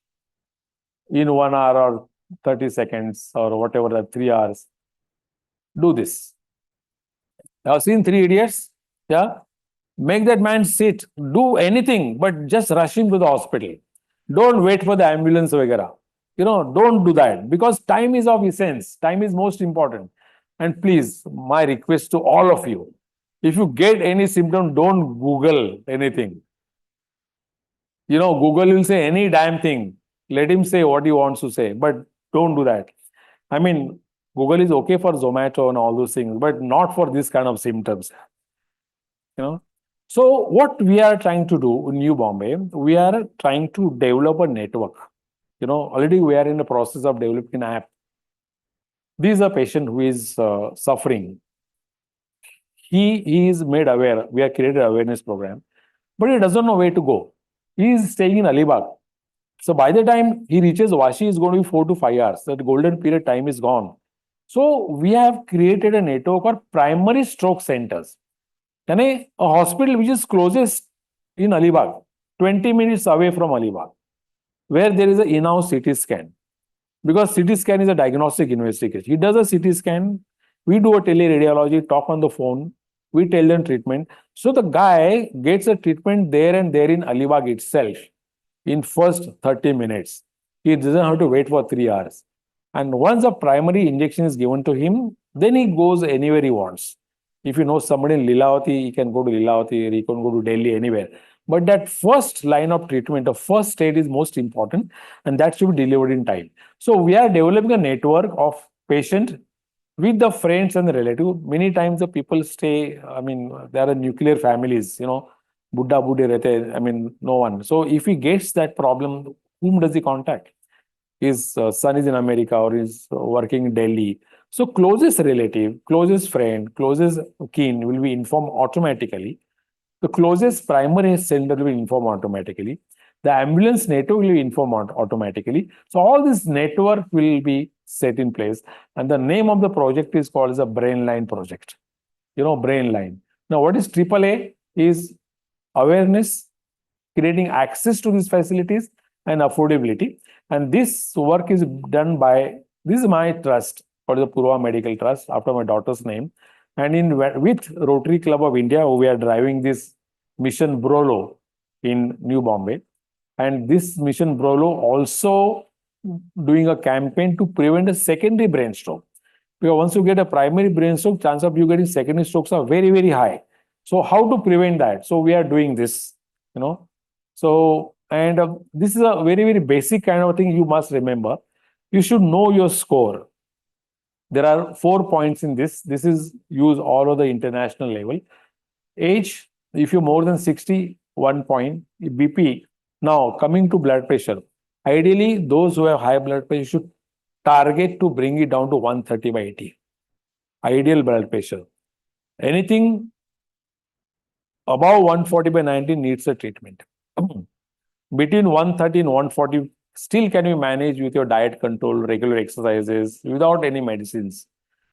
in 1 hour or 30 seconds or whatever, that 3 hours? Do this. I've seen Three Idiots. Yeah. Make that man sit. Do anything, but just rush him to the hospital. Don't wait for the ambulance, vagara. Don't do that because time is of essence. Time is most important. And please, my request to all of you, if you get any symptom, don't Google anything. Google will say any damn thing. Let him say what he wants to say, but don't do that. I mean, Google is okay for Zomato and all those things, but not for this kind of symptoms. So what we are trying to do in New Bombay, we are trying to develop a network. Already we are in the process of developing an app. This is a patient who is suffering. He is made aware. We have created an awareness program, but he doesn't know where to go. He is staying in Alibag. So by the time he reaches Vashi, it's going to be 4 to 5 hours. That golden period time is gone. So we have created a network of primary stroke centers. A hospital which is closest in Alibag, 20 minutes away from Alibag, where there is an in-house CT scan. Because CT scan is a diagnostic investigation. He does a CT scan, we do a teleradiology, talk on the phone, we tell them treatment. So the guy gets a treatment there and there in Alibag itself in first 30 minutes. He doesn't have to wait for 3 hours. And once a primary injection is given to him, then he goes anywhere he wants. If you know somebody in Lilavati, he can go to Lilavati, or he can go to Delhi, anywhere. But that first line of treatment, the first state is most important, and that should be delivered in time. So we are developing a network of patient with the friends and the relative. Many times the people stay, I mean, there are nuclear families, Buddha Buddha rete, I mean, no one. So if he gets that problem, whom does he contact? His son is in America or is working in Delhi. So closest relative, closest friend, closest kin will be informed automatically. The closest primary center will be informed automatically. The ambulance network will be informed automatically. So all this network will be set in place. And the name of the project is called as a Brain Line project. Brain Line. Now, what is AAA? Is awareness, creating access to these facilities, and affordability. And this work is done by, this is my trust, or the Purva Medical Trust, after my daughter's name. And with Rotary Club of India, we are driving this Mission BROLO in New Bombay. And this Mission BROLO also doing a campaign to prevent a secondary brain stroke. Because once you get a primary brain stroke, chance of you getting secondary strokes are very, very high. So how to prevent that? So we are doing this, So, and this is a very, very basic kind of thing you must remember. You should know your score. There are 4 points in this. This is used all over the international level. Age, if you're more than 60, 1 point. BP. Now, coming to blood pressure. Ideally, those who have high blood pressure should target to bring it down to 130 by 80. Ideal blood pressure. Anything above 140 by 90 needs a treatment. Between 130 and 140, still can be managed with your diet control, regular exercises, without any medicines.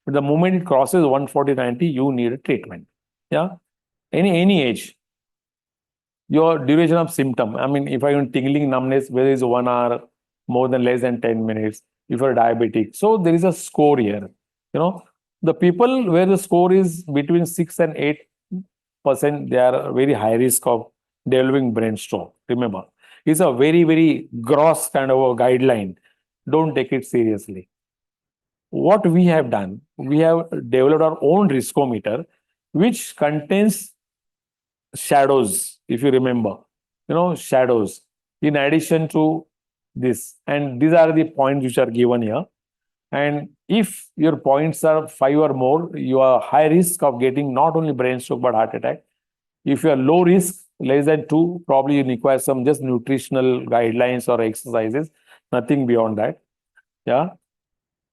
But the moment it crosses 140-90, you need a treatment. Yeah. Any age. Your duration of symptom. I mean, if I am tingling numbness, whether it's 1 hour, more than less than 10 minutes, if you're diabetic. So there is a score here. The people where the score is between 6 and 8%, they are very high risk of developing brain stroke. Remember, it's a very, very gross kind of a guideline. Don't take it seriously. What we have done, we have developed our own riskometer, which contains shadows, if you remember, shadows, in addition to this. And these are the points which are given here. And if your points are 5 or more, you are high risk of getting not only brain stroke, but heart attack. If you are low risk, less than 2, probably you require some just nutritional guidelines or exercises, nothing beyond that. Yeah.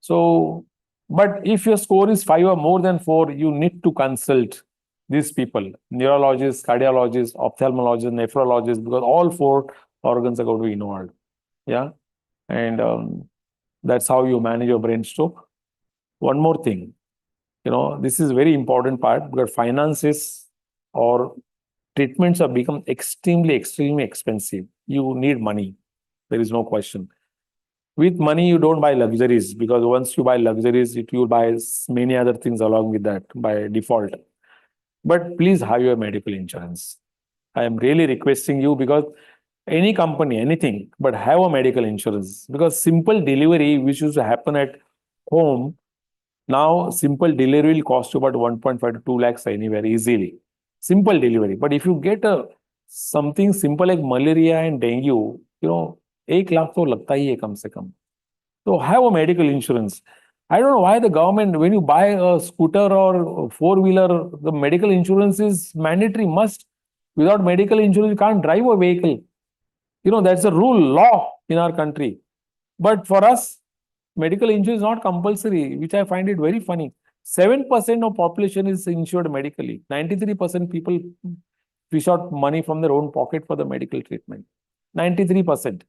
So But if your score is 5 or more than 4, you need to consult these people, neurologists, cardiologists, ophthalmologists, nephrologists, because all 4 organs are going to be involved. Yeah. And that's how you manage your brain stroke. One more thing, this is very important part, because finances or treatments have become extremely expensive. You need money. There is no question. With money, you don't buy luxuries, because once you buy luxuries, you will buy many other things along with that by default. But please have your medical insurance. I am really requesting you, because any company, anything, but have a medical insurance, because simple delivery, which used to happen at home, now simple delivery will cost you about 1.5 to 2 lakhs anywhere easily. Simple delivery. But if you get something simple like malaria and dengue, 1 lakh तो लगता ही है कम से कम. So have a medical insurance. I don't know why the government, when you buy a scooter or a four-wheeler, the medical insurance is mandatory, must. Without medical insurance, you can't drive a vehicle. That's a rule, law in our country. But for us, medical insurance is not compulsory, which I find it very funny. 7% of population is insured medically. 93% people fish out money from their own pocket for the medical treatment. 93%.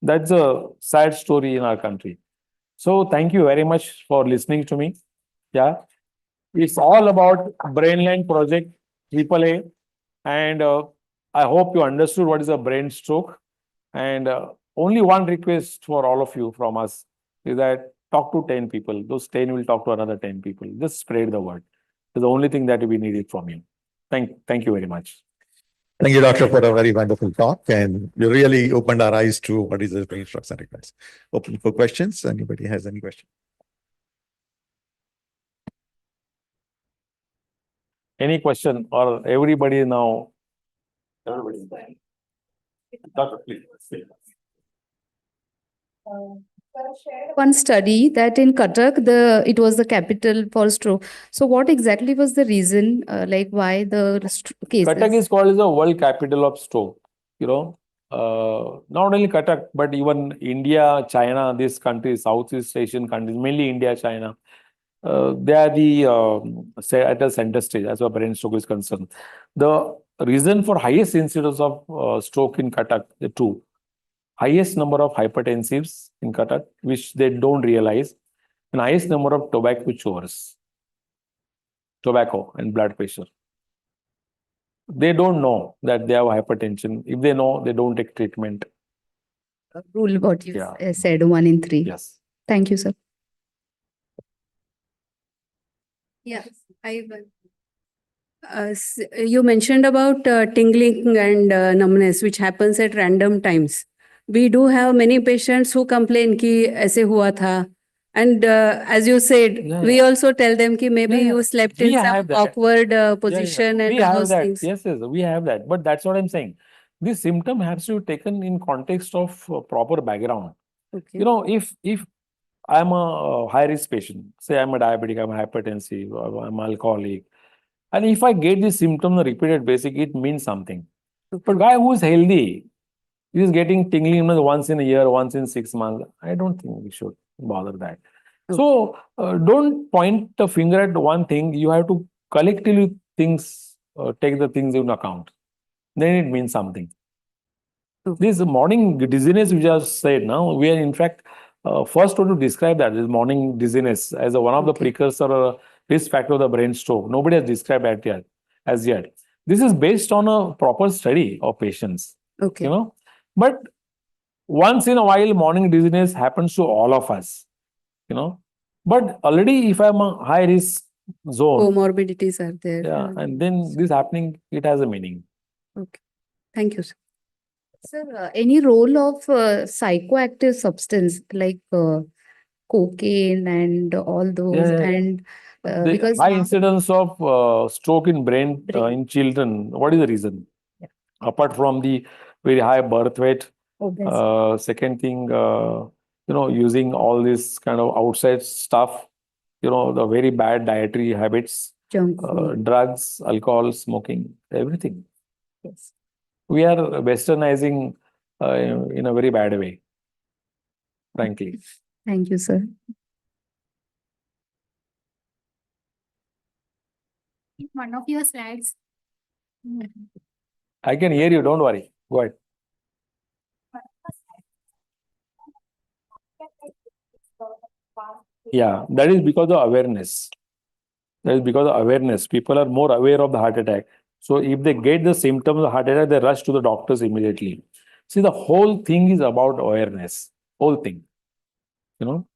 That's a sad story in our country. So thank you very much for listening to me. Yeah. It's all about Brainland Project AAA. And I hope you understood what is a brain stroke. And only one request for all of you from us is that talk to 10 people. Those 10 will talk to another 10 people. Just spread the word. It's the only thing that we needed from you. Thank you very much. Thank you, doctor, for a very wonderful talk. And you really opened our eyes to what is the brain structure requires. Open for questions. Anybody has any question? Any question, or everybody now? Everybody's there. Doctor, please. One study that in Cuttack, it was the capital for stroke. So what exactly was the reason, like why the cases? Cuttack is called as the world capital of stroke. Not only Cuttack, but even India, China, these countries, Southeast Asian countries, mainly India, China, they are at the center stage as far as brain stroke is concerned. The reason for highest incidence of stroke in Cuttack, the two. Highest number of hypertensives in Cuttack, which they don't realize, and highest number of tobacco chewers, tobacco and blood pressure. They don't know that they have hypertension. If they know, they don't take treatment. Rule what you said, 1 in 3. Yes. Thank you, sir. Yes, you mentioned about tingling and numbness, which happens at random times. We do have many patients who complain ki aise hua tha. And as you said, we also tell them ki maybe you slept in some awkward position and we have those that. things. Yes, we have that. But that's what I'm saying. This symptom has to be taken in context of proper background. Okay. If I'm a high-risk patient, say I'm a diabetic, I'm hypertensive, I'm alcoholic, and if I get this symptom on a repeated basis, it means something. Okay. But guy who is healthy, he is getting tingling once in a year, once in 6 months. I don't think we should bother that. Okay. So don't point the finger at one thing. You have to collectively take the things into account. Then it means something. Okay. This morning dizziness, which I have said now, we are in fact first one to describe that, this morning dizziness, as one of the precursor or risk factor of the brain stroke. Nobody has described that as yet. This is based on a proper study of patients. Okay. But once in a while, morning dizziness happens to all of us. But already if I'm a high risk zone, Comorbidities are there. yeah, and then this happening, it has a meaning. Okay. Thank you, sir. Sir, any role of psychoactive substance like cocaine and all those? Yeah. And The because high now- incidence of stroke in brain in children, what is the reason? Yeah. Apart from the very high birth weight, Obesity. second thing, using all this kind of outside stuff, the very bad dietary habits, Junk food. drugs, alcohol, smoking, everything. Yes. We are westernizing in a very bad way, frankly. Thank you, sir. one of your slides. I can hear you, don't worry. Go ahead. Yeah, that is because of awareness. That is because of awareness. People are more aware of the heart attack. So if they get the symptoms of heart attack, they rush to the doctors immediately. See, the whole thing is about awareness. Whole thing. You know,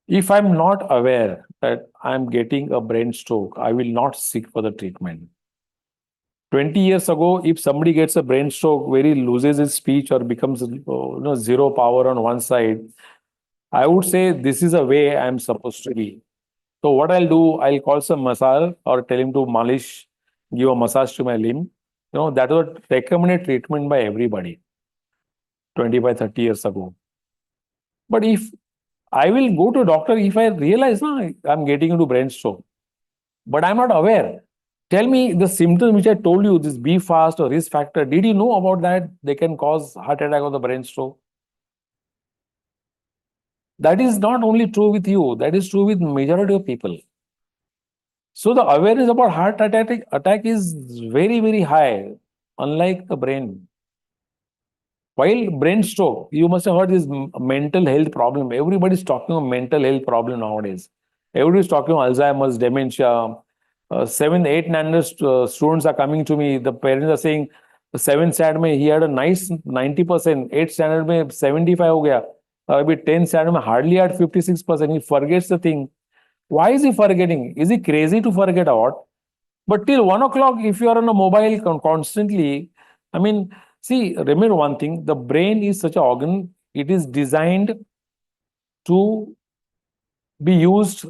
if I'm not aware that I'm getting a brain stroke, I will not seek for the treatment. 20 years ago, if somebody gets a brain stroke where he loses his speech or becomes zero power on one side, I would say this is a way I'm supposed to be. So what I'll do, I'll call some massage or tell him to malish, give a massage to my limb. That was a recommended treatment by everybody 25, 30 years ago. But if I will go to a doctor if I realize I'm getting into brain stroke, but I'm not aware. Tell me the symptoms which I told you, this be fast or risk factor. Did you know about that? They can cause heart attack or the brain stroke. That is not only true with you, that is true with majority of people. So the awareness about heart attack is very, very high, unlike the brain. While brain stroke, you must have heard this mental health problem. Everybody's talking of mental health problem nowadays. Everybody's talking of Alzheimer's, dementia. 7th, 8th standard students are coming to me. The parents are saying, 7th standard, he had a nice 90%. 8th standard, 75 ho gaya. 10th standard, hardly had 56%. He forgets the thing. Why is he forgetting? Is he crazy to forget or what? But till 1 o'clock, if you are on a mobile constantly, I mean, see, remember one thing, the brain is such an organ, it is designed to be used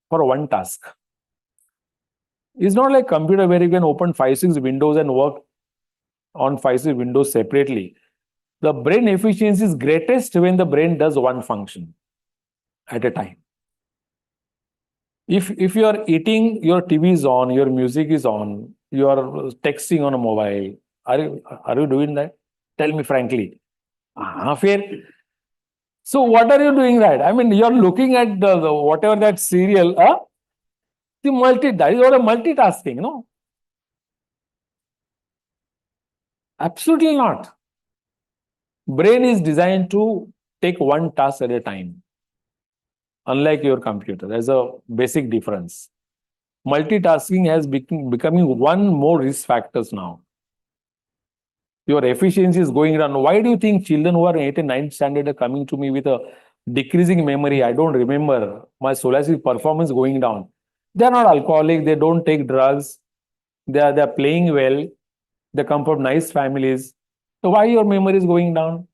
for one task. It's not like computer where you can open 5-6 windows and work on 5-6 windows separately. The brain efficiency is greatest when the brain does one function at a time. If you are eating, your TV is on, your music is on, you are texting on a mobile, are you doing that? Tell me frankly. Fair. So what are you doing that? I mean, you're looking at the whatever that serial, that is what a multitasking, no? Absolutely not. Brain is designed to take one task at a time. Unlike your computer, there's a basic difference. Multitasking has becoming one more risk factors now. Your efficiency is going down. Why do you think children who are 8th and 9th standard are coming to me with a decreasing memory? I don't remember. My scholastic performance going down. They're not alcoholic. They don't take drugs. They're playing well. They come from nice families. So why your memory is going down?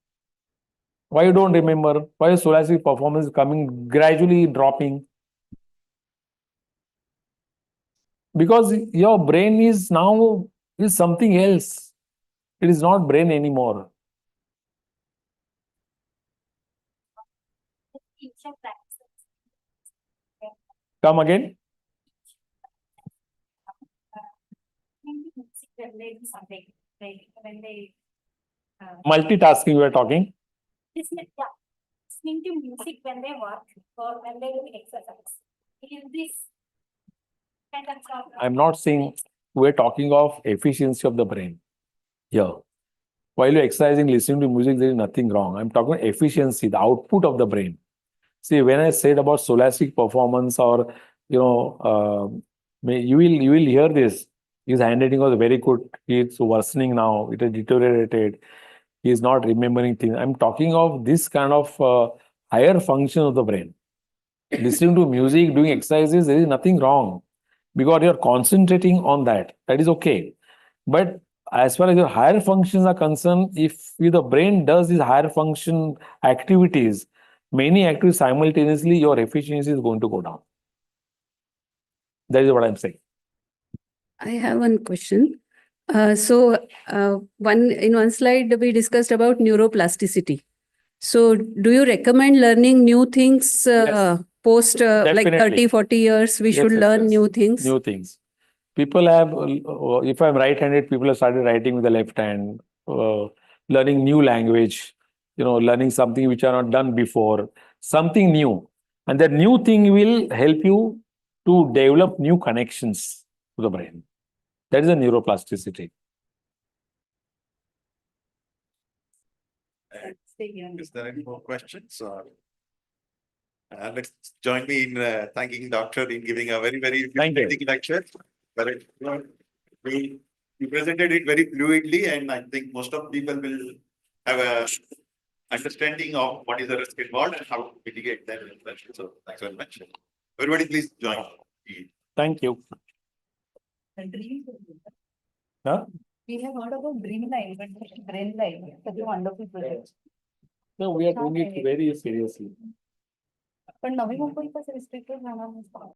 Why you don't remember? Why your scholastic performance is coming gradually dropping? Because your brain is now something else. It is not brain anymore. Come again. Multitasking we are talking. Listening to music when they work or when they do exercise. Is this kind of problem? I'm not saying we're talking of efficiency of the brain. Here. While you're exercising, listening to music, there is nothing wrong. I'm talking efficiency, the output of the brain. See, when I said about scholastic performance or, you will hear this. His handwriting was very good. It's worsening now. It has deteriorated. He is not remembering things. I'm talking of this kind of higher function of the brain. Listening to music, doing exercises, there is nothing wrong because you're concentrating on that. That is okay. But as far as your higher functions are concerned, if the brain does these higher function activities, many activities simultaneously, your efficiency is going to go down. That is what I'm saying. I have one question. In one slide, we discussed about neuroplasticity. So do you recommend learning new things Yes. post like Definitely. 30-40 years? We should learn new things. New things. People have, if I'm right-handed, people have started writing with the left hand, learning new language, learning something which are not done before, something new. And that new thing will help you to develop new connections. to the brain. That is a neuroplasticity. Is there any more questions or? Let's join me in thanking Doctor in giving a very, very Thank you. fascinating lecture. But he presented it very fluidly, and I think most of people will have a understanding of what is the risk involved and how to mitigate them. So thanks very much. Everybody, please join. Thank you. Huh? We have heard about Dreamline, but Brainline, such a wonderful project. No, we are doing it very seriously. पण नवी मुंबईतच restricted राहणार नसतं.